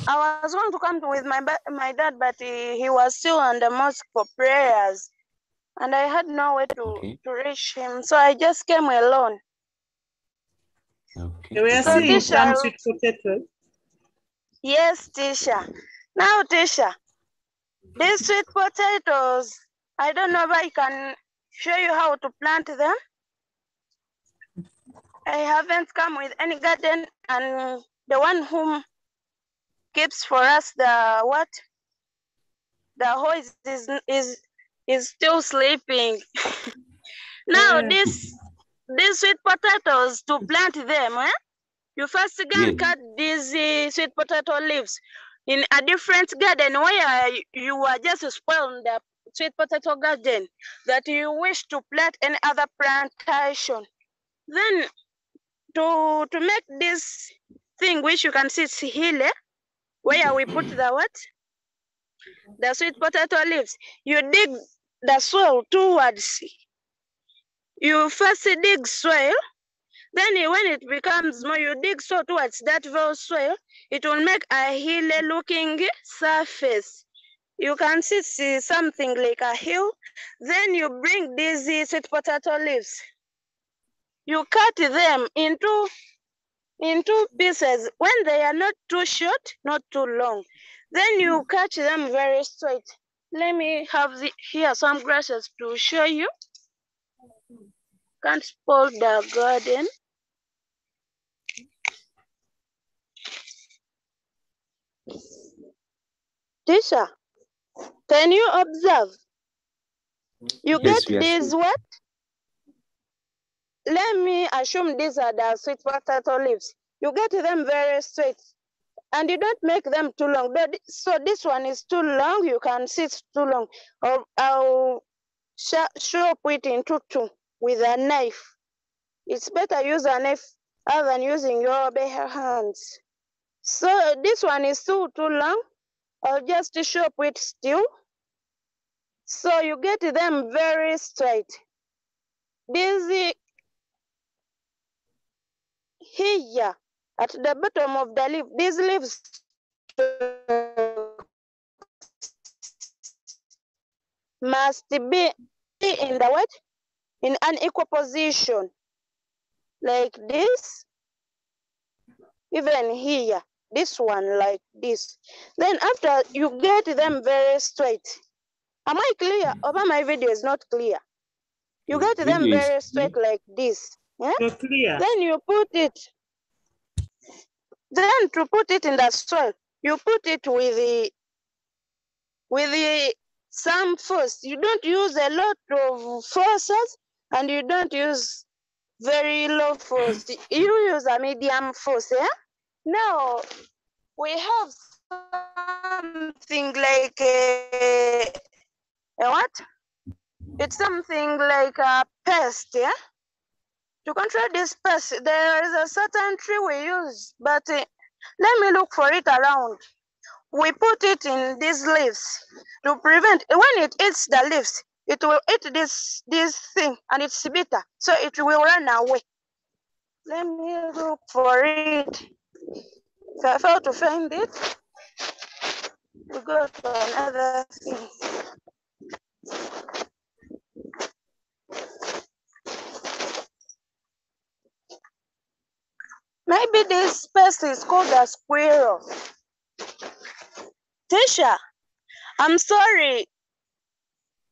I was going to come with my dad, but he was still on the mosque for prayers. And I had no way to reach him. So I just came alone. Okay. We are so seeing some sweet potatoes. Yes, teacher. Now, teacher, these sweet potatoes, I don't know if I can show you how to plant them. I haven't come with any garden, and the one whom keeps for us the hoist is still sleeping. Now these sweet potatoes, to plant them, you first cut these sweet potato leaves in a different garden where you are just spoiling the sweet potato garden that you wish to plant any other plantation. Then to make this thing which you can see here, where we put the sweet potato leaves, you dig the soil towards. You first dig soil, then when it becomes more, you dig soil towards that very soil. It will make a hilly looking surface. You can see something like a hill. Then you bring these sweet potato leaves. You cut them into pieces when they are not too short, not too long. Then you cut them very straight. Let me have here some grasses to show you. Can't spoil the garden. Tisha, can you observe? You get these what? Let me assume these are the sweet potato leaves. You get them very straight. And you don't make them too long. So this one is too long, you can see it's too long. I'll chop it into two with a knife. It's better use a knife other than using your bare hands. So this one is too long. I'll just chop it still. So you get them very straight. This here at the bottom of the leaf, these leaves must be in the what? In an equal position, like this. Even here, this one like this. Then after you get them very straight. Am I clear? Or my video is not clear? You get them very straight like this. Yeah? You're clear. Then you put it. Then to put it in the soil, you put it with some force. You don't use a lot of forces and you don't use very low force. You use a medium force, yeah? Now we have something like a what? It's something like a pest, yeah? To control this pest, there is a certain tree we use, but let me look for it around. We put it in these leaves to prevent, when it eats the leaves, it will eat this thing and it's bitter, so it will run away. Let me look for it. If I fail to find it, we go to another thing. Maybe this pest is called a squirrel. Tisha, I'm sorry.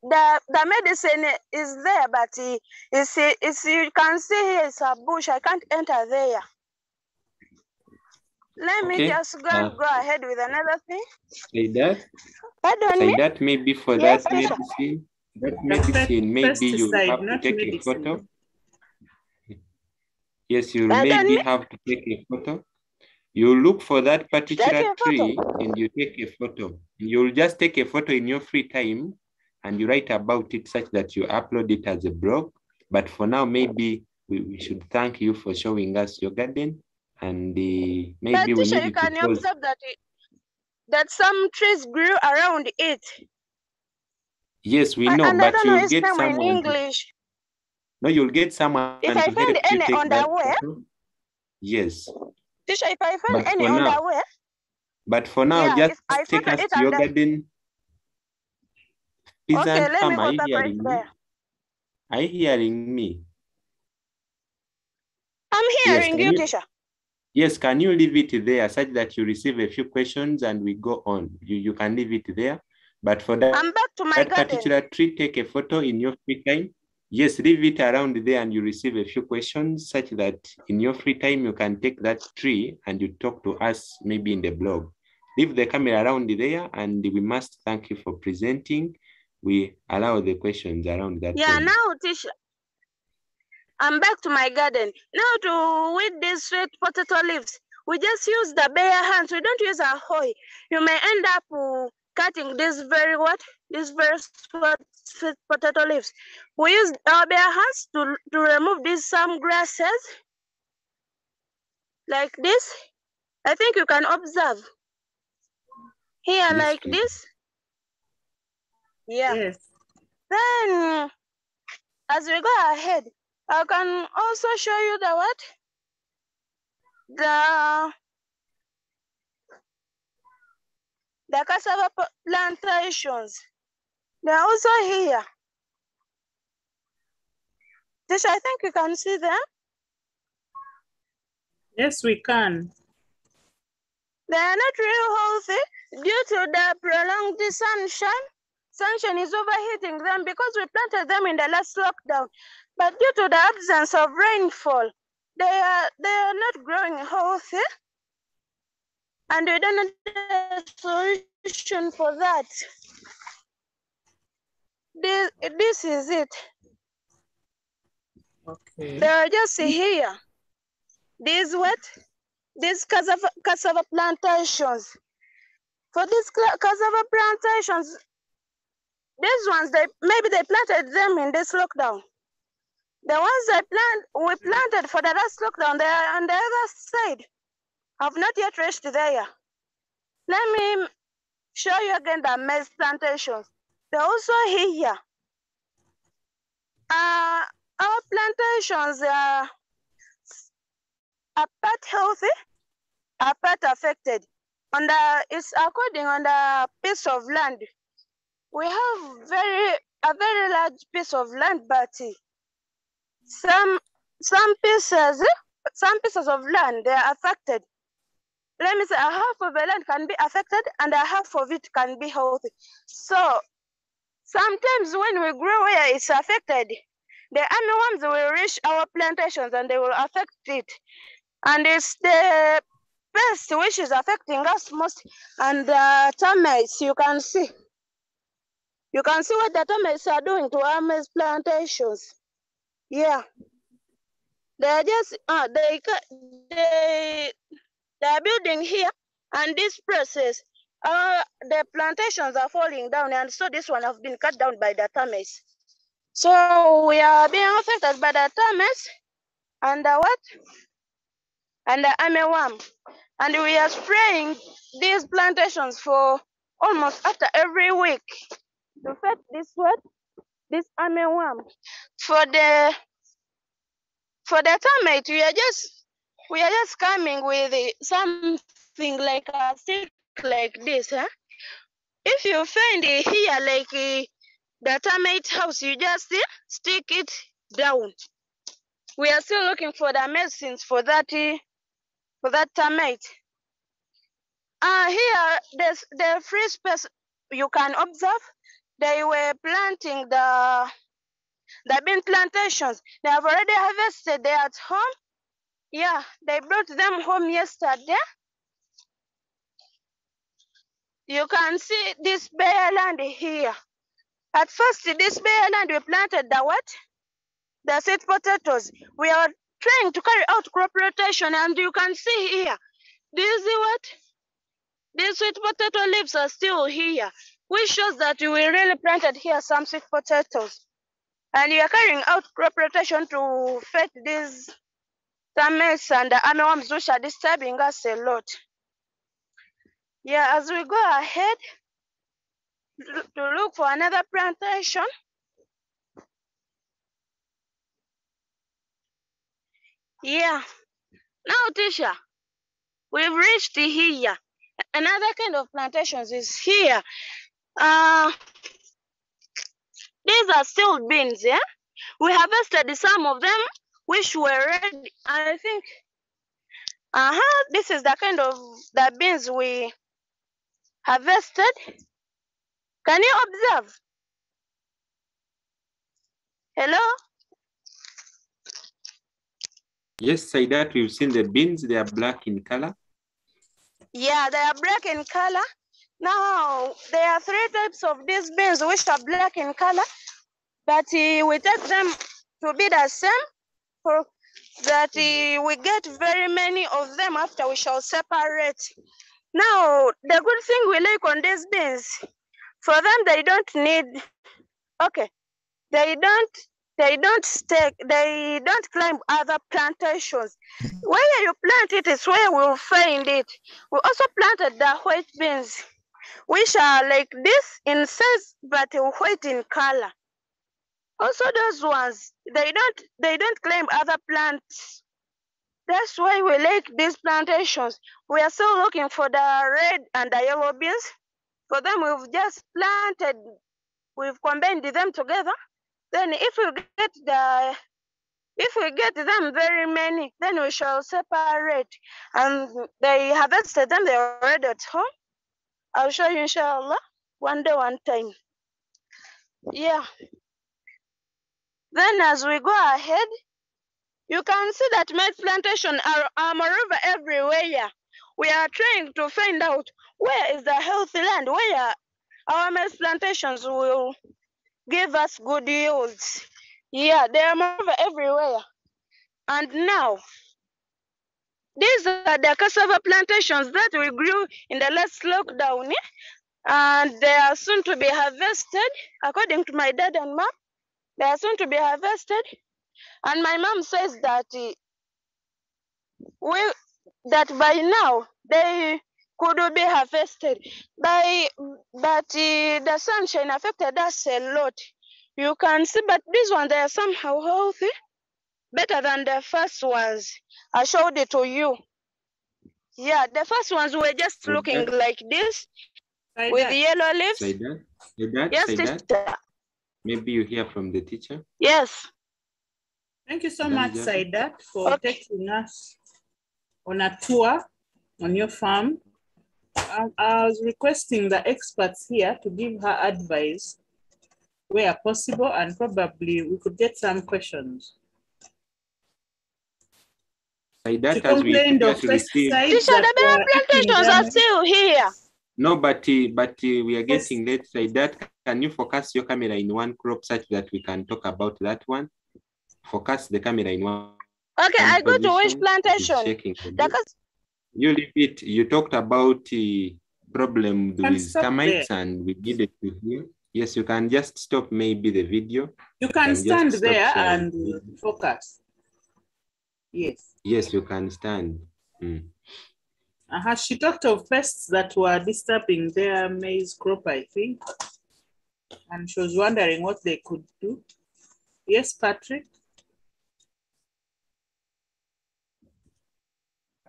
The medicine is there, but it's you can see here it's a bush. I can't enter there. Let me just go ahead with another thing. Say that. Pardon Say me? that maybe for Yes, that Tisha. medicine. That medicine, maybe you have to take a photo. Yes, you'll maybe have to take a photo. You look for that particular tree and you take a photo. You'll just take a photo in your free time and you write about it such that you upload it as a blog. But for now, maybe we should thank you for showing us your garden. And maybe But we Tisha, need you to can close. observe that some trees grew around it. Yes, we know, And I but don't know you'll its get name in someone. English. No, you'll get someone If to I help find you any take on that the way, photo. Yes. Tisha, if I find But any for on now, the way, but for now, yeah, just if I take photo us it to your and garden. okay, Peasant let me farmer, are you photograph hearing me? there. Are you hearing me? I'm Yes, hearing you, Tisha. Yes, can you leave it there such that you receive a few questions and we go on? You can leave it there. But for that, I'm back to my garden. Particular tree, take a photo in your free time. Yes, leave it around there and you receive a few questions such that in your free time, you can take that tree and you talk to us maybe in the blog. Leave the camera around there and we must thank you for presenting. We allow the questions around that. Yeah, now, Tisha, I'm back to my garden. Now to weed these sweet potato leaves, we just use the bare hands. We don't use a hoe. You may end up cutting this very sweet potato leaves. We use our bare hands to remove some grasses like this. I think you can observe here like this. Yeah. Yes. Then as we go ahead, I can also show you the what? The cassava plantations. They're also here. Tisha, I think you can see them. Yes, we can. They are not real healthy due to the prolonged sunshine. Sunshine is overheating them because we planted them in the last lockdown. But due to the absence of rainfall, they are not growing healthy. And we don't have a solution for that. This is it. Okay. They are just here. These cassava plantations. For these cassava plantations, these ones maybe they planted them in this lockdown. The ones we planted for the last lockdown, they are on the other side. Have not yet reached there. Let me show you again the maize plantations. They're also here. Our plantations are part healthy, are part affected. It's according on the piece of land. We have a very large piece of land, but some pieces of land they are affected. Let me say, a half of the land can be affected and a half of it can be healthy. So sometimes when we grow where it's affected, the armyworms will reach our plantations and they will affect it. And it's the pest which is affecting us most, and the termites, you can see. You can see what the termites are doing to our maize plantations. Yeah. They are just, they are building here, and this process, the plantations are falling down, and so this one have been cut down by the termites. So we are being affected by the termites and the what? And the armyworm. And we are spraying these plantations for almost after every week to fight this what? This armyworm. For the termite, we are just coming with something like a stick like this, huh? If you find it here like the termite house, you just stick it down. We are still looking for the medicines for that termite. Here, there's the free space you can observe. They were planting the bean plantations. They have already harvested. They are at home. Yeah, they brought them home yesterday. You can see this bare land here. At first, this bare land we planted the what? The sweet potatoes. We are trying to carry out crop rotation, and you can see here. This is what? These sweet potato leaves are still here, which shows that we really planted here some sweet potatoes. And we are carrying out crop rotation to fight these termites and the armyworms which are disturbing us a lot. Yeah, as we go ahead to look for another plantation. Yeah. Now, Tisha, we've reached here. Another kind of plantations is here. These are still beans, yeah? We harvested some of them, which were ready. I think, this is the kind of the beans we harvested. Can you observe? Hello? Yes, Saidat, we've seen the beans. They are black in color. Yeah, they are black in color. Now, there are 3 types of these beans which are black in color, but we take them to be the same for that we get very many of them after we shall separate. Now, the good thing we like on these beans, for them they don't need, okay, they don't climb other plantations. Where you plant it is where we'll find it. We also planted the white beans, which are like this in size but white in color. Also those ones, they don't climb other plants. That's why we like these plantations. We are still looking for the red and the yellow beans. For them, we've just planted, we've combined them together. Then if we get them very many, then we shall separate. And they harvested them, they're already at home. I'll show you, inshallah, one day, one time. Yeah. Then as we go ahead, you can see that maize plantation are moreover everywhere. We are trying to find out where is the healthy land, where our maize plantations will give us good yields. Yeah, they are moreover everywhere. And now, these are the cassava plantations that we grew in the last lockdown, and they are soon to be harvested, according to my dad and mom. They are soon to be harvested, and my mom says that by now they could be harvested. But the sunshine affected us a lot. You can see, but this one they are somehow healthy, better than the first ones. I showed it to you. Yeah, the first ones were just looking like this with yellow leaves. Yes, teacher. Maybe you hear from the teacher. Yes. Thank you so much, Saidat, for taking us on a tour on your farm. I was requesting the experts here to give her advice where possible, and probably we could get some questions. Saidat, She as we complained of previously received. pesticides Teacher, that the better were eating plantations are them. still here. No, but we are getting late. Saidat, can you focus your camera in one crop such that we can talk about that one? Focus the camera in one. Okay, I go to which Position. plantation? Checking. You repeat. You talked about the problem with termites, and we needed to hear. Yes, you can just stop maybe the video. You can stand there and the focus. Yes. Yes, you can stand. She talked of pests that were disturbing their maize crop, I think. And she was wondering what they could do. Yes, Patrick?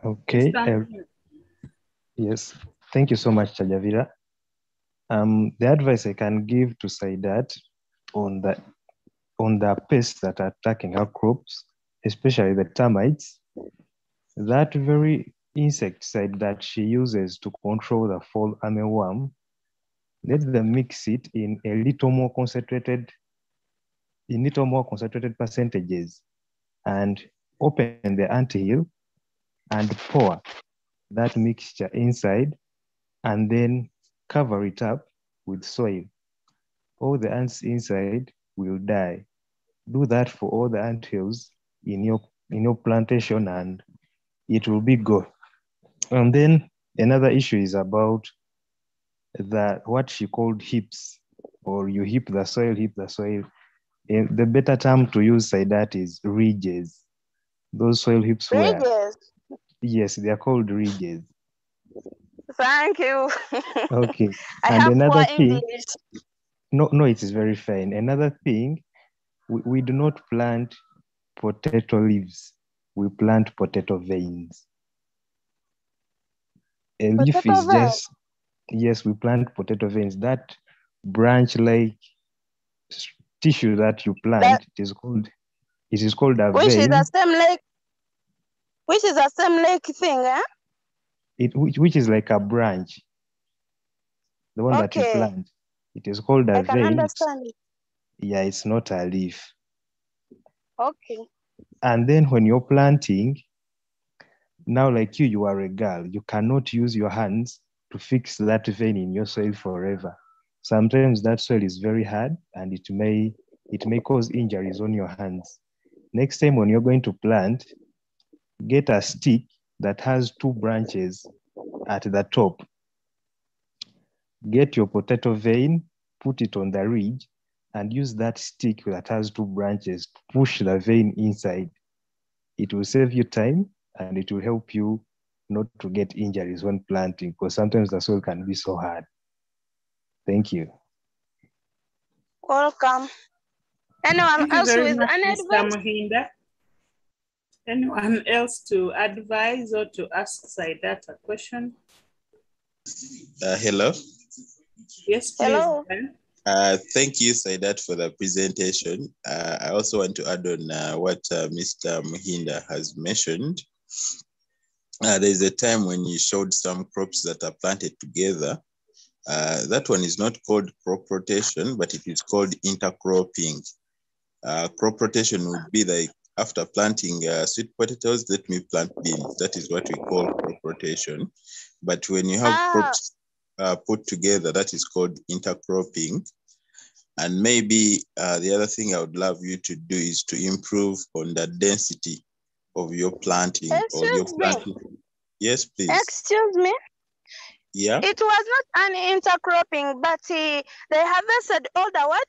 Okay. Yes. Thank you so much, Chajavira. The advice I can give to Saidat on the pests that are attacking her crops, especially the termites, that very insecticide that she uses to control the fall armyworm, let them mix it in a little more concentrated percentages and open the anthill and pour that mixture inside and then cover it up with soil. All the ants inside will die. Do that for all the anthills in your plantation and it will be good. And then another issue is about what she called heaps, or you heap the soil. The better term to use like that is ridges. Those soil heaps Ridges? Yes, they are called ridges. Thank you. Okay. I and have another poor thing, English. No, it is very fine. Another thing, we do not plant potato leaves. We plant potato veins. A leaf is just, yes, we plant potato veins. That branch-like tissue that you plant, it is called a Which vein. is the same like, which is the same like thing, eh? Which is like a branch. The one that you plant. It is called a I can vein. understand it. Yeah, it's not a leaf. Okay. And then when you're planting, now like you are a girl, you cannot use your hands to fix that vein in your soil forever. Sometimes that soil is very hard and it may cause injuries on your hands. Next time when you're going to plant, get a stick that has 2 branches at the top. Get your potato vein, put it on the ridge, and use that stick that has 2 branches to push the vein inside. It will save you time and it will help you not to get injuries when planting, because sometimes the soil can be so hard. Thank you. Welcome. Anyone else with an advice? Anyone else to advise or to ask Saidat a question? Hello. Yes, please. Hello. Thank you, Saidat, for the presentation. I also want to add on what Mr. Muhinda has mentioned. There's a time when you showed some crops that are planted together. That one is not called crop rotation, but it is called intercropping. Crop rotation would be like, after planting sweet potatoes, let me plant beans. That is what we call crop rotation. But when you have crops put together, that is called intercropping. And maybe the other thing I would love you to do is to improve on the density of your planting. Yes, please. Excuse me? Yeah? It was not an intercropping, but they harvested all the what?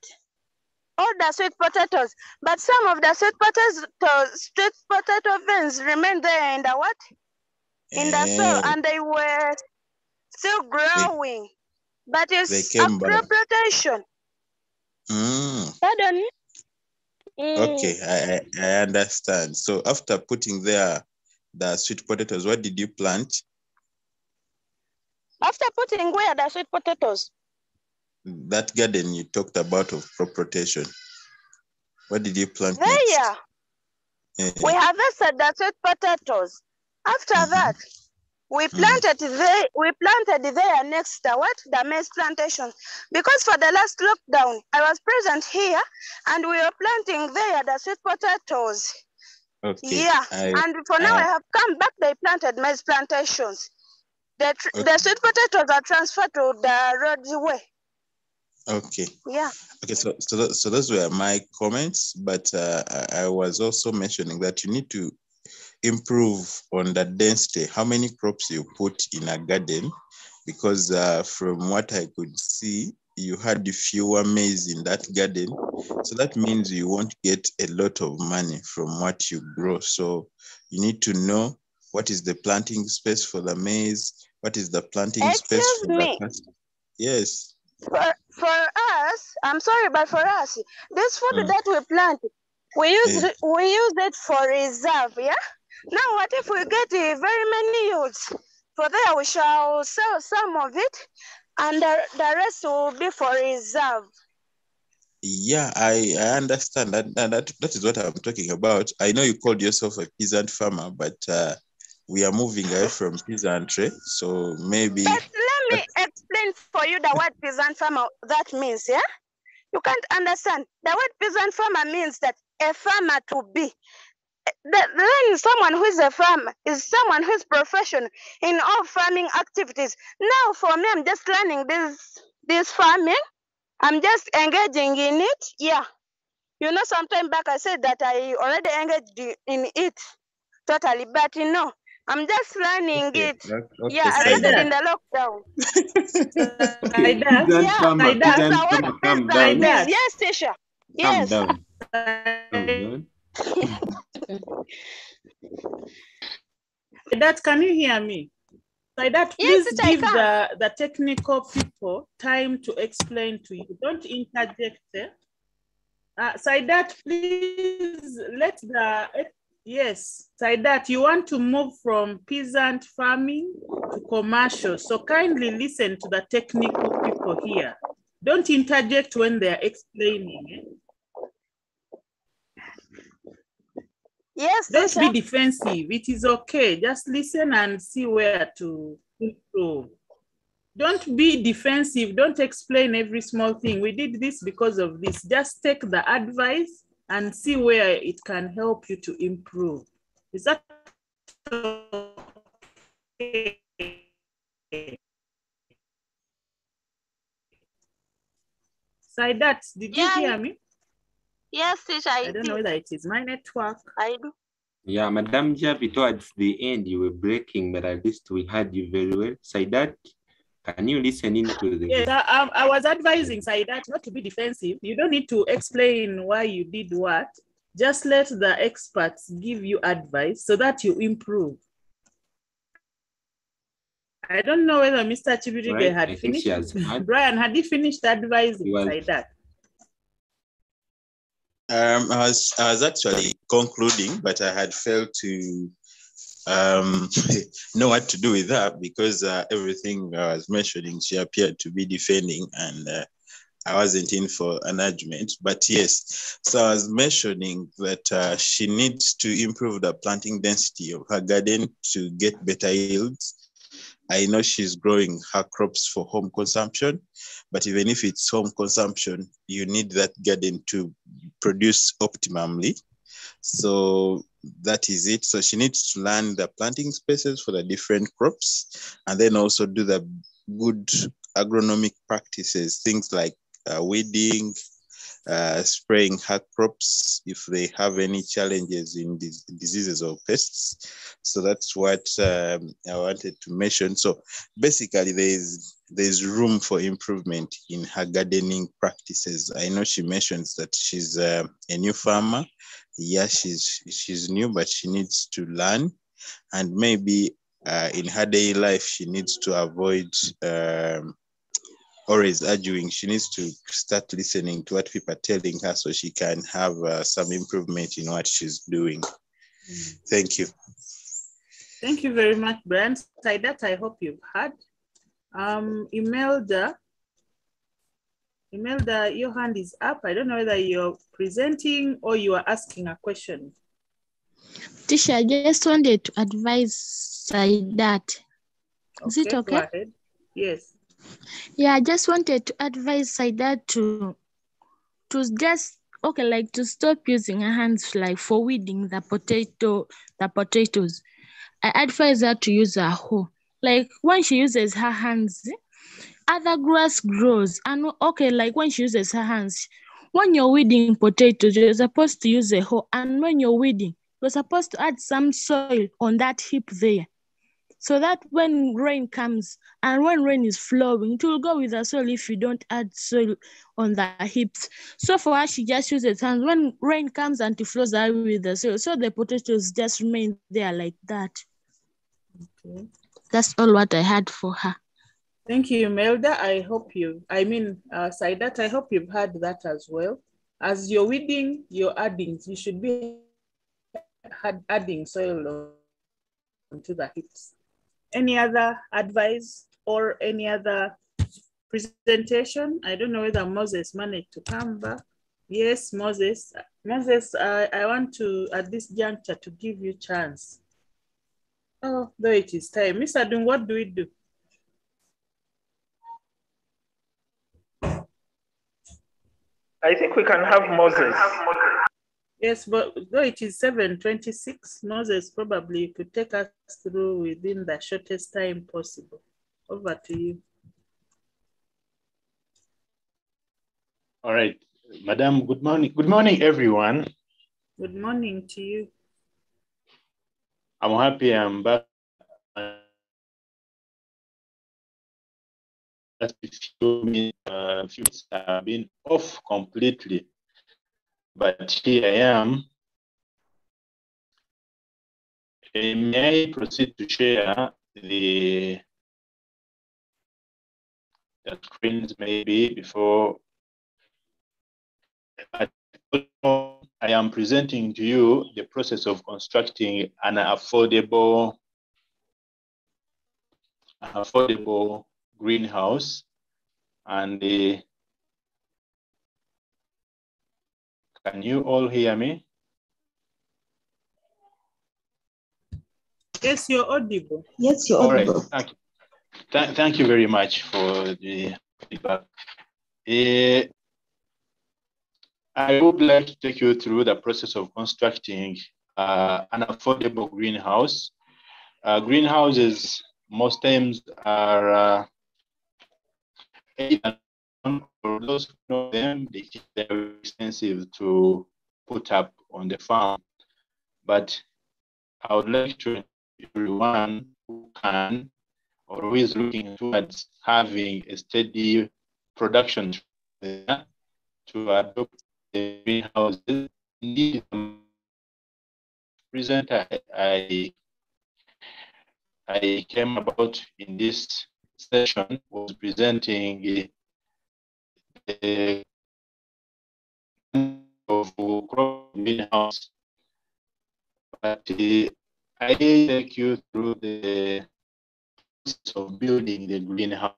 All the sweet potatoes. But some of the sweet potato veins remained there in the what? In the soil, and they were still growing. But it's a crop rotation. Pardon me? Okay, I understand. So after putting there the sweet potatoes, what did you plant? After putting where the sweet potatoes? That garden you talked about of crop rotation. What did you plant next? We harvested the sweet potatoes. After that, we planted there next the maize plantation. Because for the last lockdown, I was present here and we were planting there the sweet potatoes. Okay. Yeah, and for now I have come back. They planted maize plantations. The sweet potatoes are transferred to the roadway. Okay. Yeah. Okay. So those were my comments, but I was also mentioning that you need to improve on the density, how many crops you put in a garden, because from what I could see, you had fewer maize in that garden. So that means you won't get a lot of money from what you grow. So you need to know what is the planting space for the maize, what is the planting space for the pasta. Yes. For us, I'm sorry, but for us, this food that we plant, we use it for reserve, yeah? Now, what if we get very many yields? For there, we shall sell some of it, and the rest will be for reserve. Yeah, I understand that is what I'm talking about. I know you called yourself a peasant farmer, but we are moving away from peasantry, so maybe. But let me explain for you the word peasant farmer, that means, yeah? You can't understand. The word peasant farmer means that a farmer to be. Then someone who is a farmer is someone who is professional in all farming activities. Now for me, I'm just learning this farming. I'm just engaging in it. Yeah. You know, sometime back I said that I already engaged in it totally, but you know, I'm just learning it. Okay, yeah, I started in the lockdown. Okay, peasant farmer, calm down. Yes, Tisha. Yes. Calm down. That, can you hear me? Saidat, please give the technical people time to explain to you. Don't interject. Saidat, please let yes, Saidat, you want to move from peasant farming to commercial. So kindly listen to the technical people here. Don't interject when they're explaining. Yes, don't be defensive. It is okay. Just listen and see where to improve. Don't be defensive. Don't explain every small thing. We did this because of this. Just take the advice and see where it can help you to improve. Is that okay? Saidat, did you hear me? Yes, teacher, I don't know whether it is my network. I do. Yeah, Madam Javi, towards the end, you were breaking, but at least we heard you very well. Saidat, can you listen into the... Yes, I was advising Saidat not to be defensive. You don't need to explain why you did what. Just let the experts give you advice so that you improve. I don't know whether Mr. Chibirige had finished. Brian, had he finished advising Saidat? I was actually concluding, but I had failed to know what to do with that because everything I was mentioning, she appeared to be defending, and I wasn't in for an argument. But yes, so I was mentioning that she needs to improve the planting density of her garden to get better yields. I know she's growing her crops for home consumption, but even if it's home consumption, you need that garden to produce optimally. So that is it. So she needs to learn the planting spaces for the different crops and then also do the good agronomic practices, things like weeding, spraying her crops if they have any challenges in these diseases or pests. So that's what I wanted to mention. So basically there's room for improvement in her gardening practices. I know she mentions that she's a new farmer. Yeah, she's new, but she needs to learn, and maybe in her daily life she needs to avoid always arguing. She needs to start listening to what people are telling her so she can have some improvement in what she's doing. Thank you. Thank you very much, Brian. Saidat, I hope you've heard. Imelda, your hand is up. I don't know whether you're presenting or you are asking a question. Tisha, I just wanted to advise Saidat. Is it okay? Go ahead. Yes. Yeah, I just wanted to advise Saidat to just okay, like to stop using her hands like for weeding the potatoes, I advise her to use a hoe. Like when she uses her hands, other grass grows. And okay, like when she uses her hands, when you're weeding potatoes, you're supposed to use a hoe. And when you're weeding, you're supposed to add some soil on that heap there. So that when rain comes and when rain is flowing, it will go with the soil if you don't add soil on the heaps. So for her, she just uses hands. When rain comes and it flows away with the soil, so the potatoes just remain there like that. Okay. That's all what I had for her. Thank you, Melda. Saidat, I hope you've heard that as well. As you're weeding, you're adding, you should be adding soil onto the heaps. Any other advice or any other presentation? I don't know whether Moses managed to come back. Yes, Moses. Moses, I want to, at this juncture, to give you chance. Oh, though it is time. Miss Adun, what do we do? I think we can have Moses. Yes, but though it is 7:26, Moses probably could take us through within the shortest time possible. Over to you. All right, Madam, good morning. Good morning, everyone. Good morning to you. I'm happy I'm back. Just a few minutes have been off completely, but here I am. May I proceed to share the screens maybe before I am presenting to you the process of constructing an affordable greenhouse. And can you all hear me? Yes, you're audible. Yes, you're audible. All right, thank you very much for the feedback. I would like to take you through the process of constructing an affordable greenhouse. Greenhouses most times are for those who know them, they're expensive to put up on the farm. But I would like to encourage everyone who can or who is looking towards having a steady production there to adopt the greenhouses. Indeed, present I came about in this session was presenting the of crop greenhouse, but I take you through the process of building the greenhouse.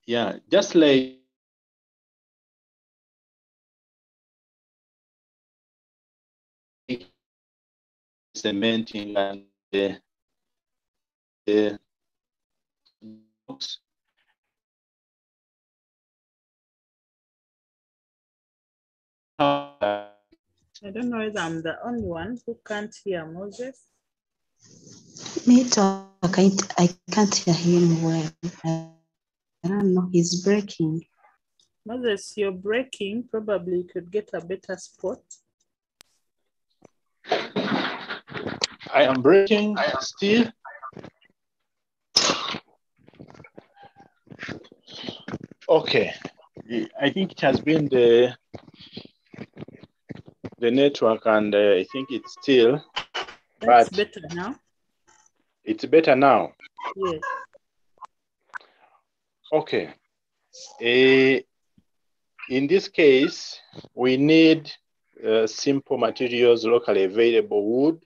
Yeah, just like cementing and the box. I don't know whether I'm the only one who can't hear Moses. Me too. I can't hear him well. I don't know. He's breaking. Moses, you're breaking. Probably you could get a better spot. I am breaking still. Okay, I think it has been the network, and I think it's still. That's better now. It's better now. Yes. Okay. In this case, we need simple materials locally available, wood,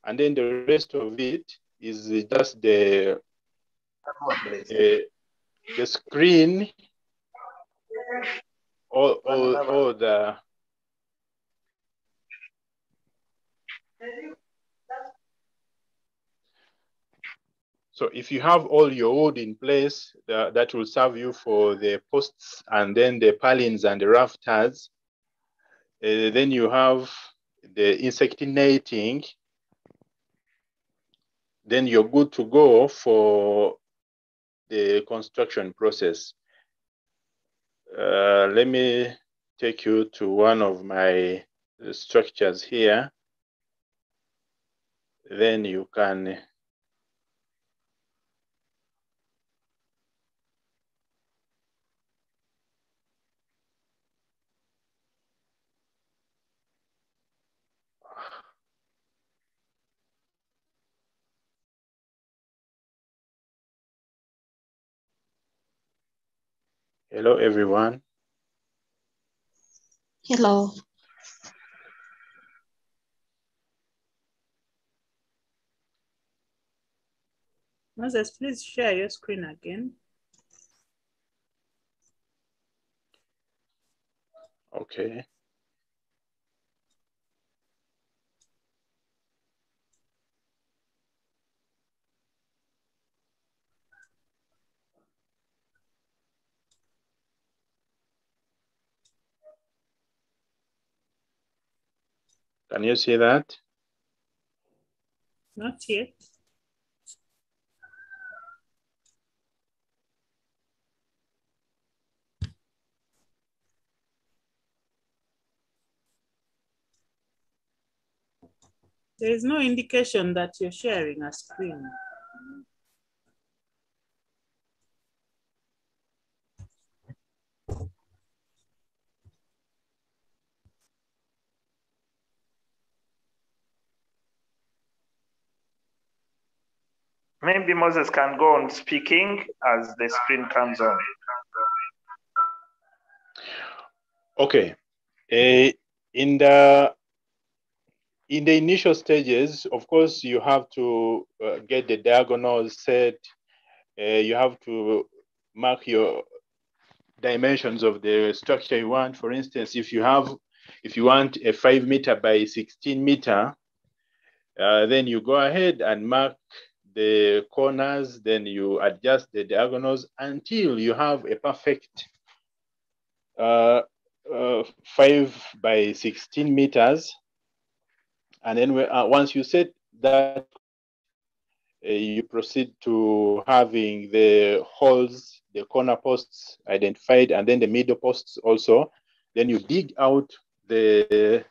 and then the rest of it is just the screen or the So if you have all your wood in place, that will serve you for the posts and then the purlins and the rafters. Then you have the insect netting. Then you're good to go for the construction process. Let me take you to one of my structures here. Then you can hello, everyone. Hello. Moses, please share your screen again. Okay. Can you see that? Not yet. There is no indication that you're sharing a screen. Maybe Moses can go on speaking as the screen comes on. Okay. In the initial stages, of course, you have to get the diagonals set. You have to mark your dimensions of the structure you want. For instance, if you want a 5 meter by 16 meter, then you go ahead and mark the corners, then you adjust the diagonals until you have a perfect 5 by 16 meters. And then once you set that, you proceed to having the holes, the corner posts identified, and then the middle posts also. Then you dig out the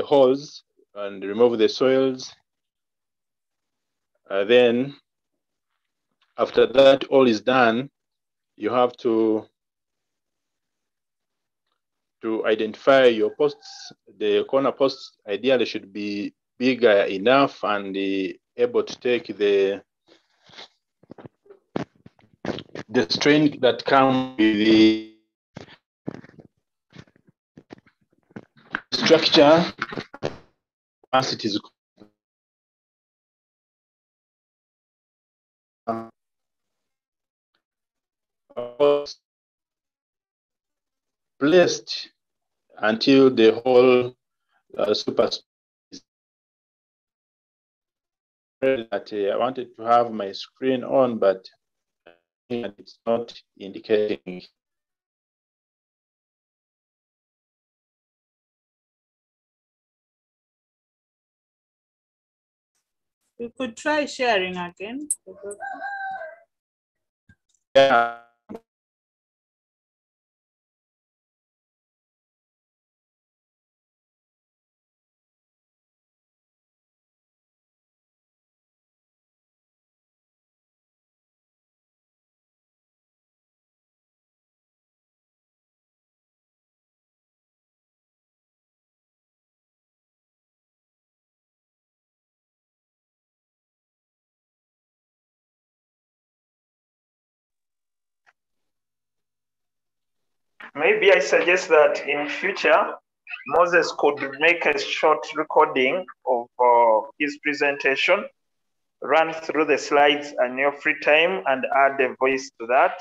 holes and remove the soils. Then after that all is done, you have to identify your posts. The corner posts ideally should be bigger enough and able to take the strain that comes with the structure once it is placed until the whole superstructure is that I wanted to have my screen on, but it's not indicating. You could try sharing again. Yeah. Maybe I suggest that in future, Moses could make a short recording of his presentation, run through the slides in your free time and add a voice to that,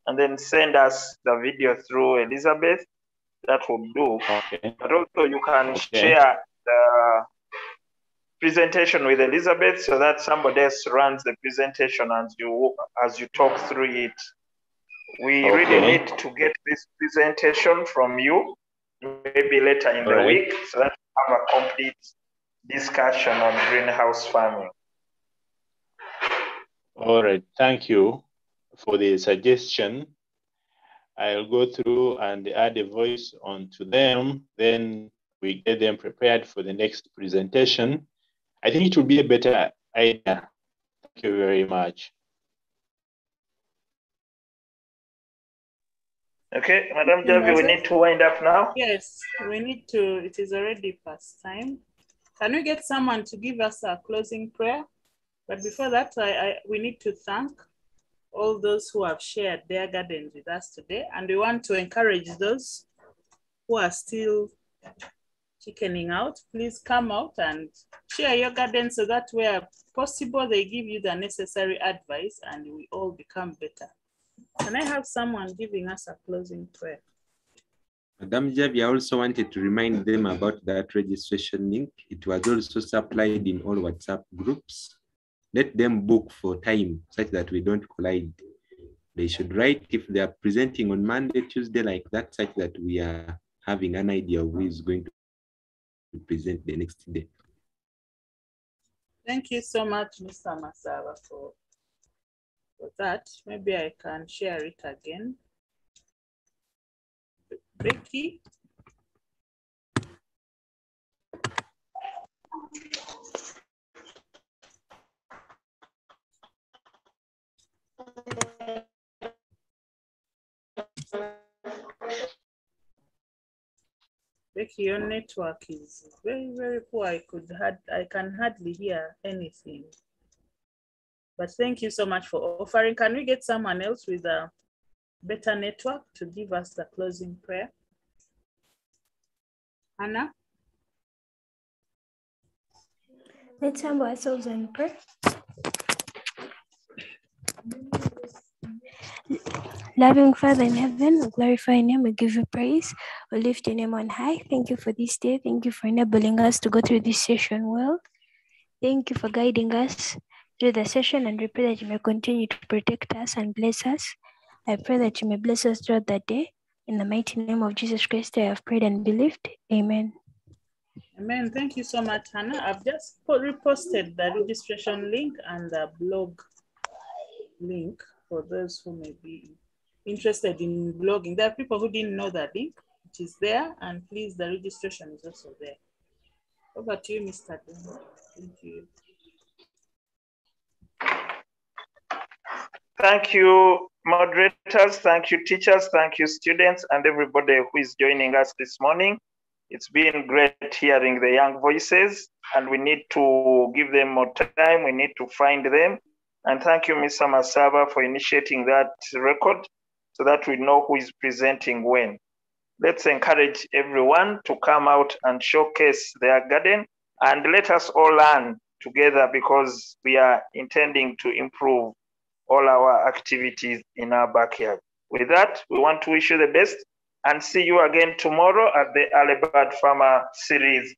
and then send us the video through Elizabeth. That will do. Okay. But also you can share presentation with Elizabeth so that somebody else runs the presentation as you talk through it. We really need to get this presentation from you maybe later in the week so that we have a complete discussion on greenhouse farming. All right, thank you for the suggestion. I'll go through and add a voice onto them, then we get them prepared for the next presentation. I think it will be a better idea. Thank you very much. Okay, Madam Javi, we need to wind up now. Yes, we need to, it is already past time. Can we get someone to give us a closing prayer? But before that, we need to thank all those who have shared their gardens with us today. And we want to encourage those who are still chickening out, please come out and share your garden so that where possible, they give you the necessary advice and we all become better. Can I have someone giving us a closing prayer? Madam Javi, I also wanted to remind them about that registration link. It was also supplied in all WhatsApp groups. Let them book for time such that we don't collide. They should write if they are presenting on Monday, Tuesday like that, such that we are having an idea of who is going to present the next day. Thank you so much, Mr. Masaba, for that. Maybe I can share it again. Becky. Becky, your network is very, very poor. I can hardly hear anything. But thank you so much for offering. Can we get someone else with a better network to give us the closing prayer? Anna? Let's humble ourselves and pray. Loving Father in heaven, we glorify your name, we give you praise, we lift your name on high. Thank you for this day. Thank you for enabling us to go through this session well. Thank you for guiding us through the session, and we pray that you may continue to protect us and bless us. I pray that you may bless us throughout the day. In the mighty name of Jesus Christ, I have prayed and believed. Amen. Amen. Thank you so much, Hannah. I've just reposted the registration link and the blog link for those who may be interested in blogging. There are people who didn't know that link. It is there, and please, the registration is also there. Over to you, Mr. Dunn. Thank you. Thank you, moderators. Thank you, teachers. Thank you, students, and everybody who is joining us this morning. It's been great hearing the young voices, and we need to give them more time. We need to find them. And thank you, Mr. Masaba, for initiating that record so that we know who is presenting when. Let's encourage everyone to come out and showcase their garden, and let us all learn together, because we are intending to improve all our activities in our backyard. With that, we want to wish you the best and see you again tomorrow at the Early Bird Farmer series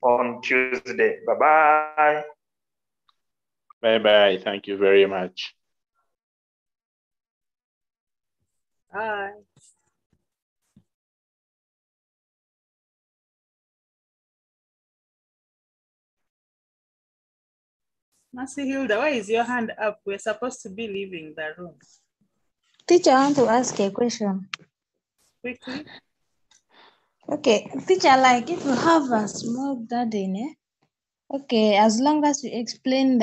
on Tuesday. Bye-bye. Bye-bye. Thank you very much. Bye. Mercy Hilda, why is your hand up? We're supposed to be leaving the room. Teacher, I want to ask a question. Quickly. Okay, teacher, like if you have a small garden, okay, as long as you explain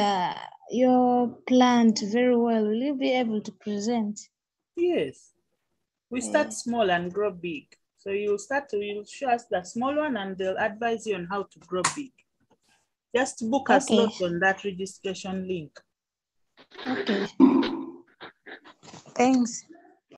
your plant very well, will you be able to present? Yes. We start small and grow big. So you'll show us the small one and they'll advise you on how to grow big. Just book a slot on that registration link. Okay. Thanks.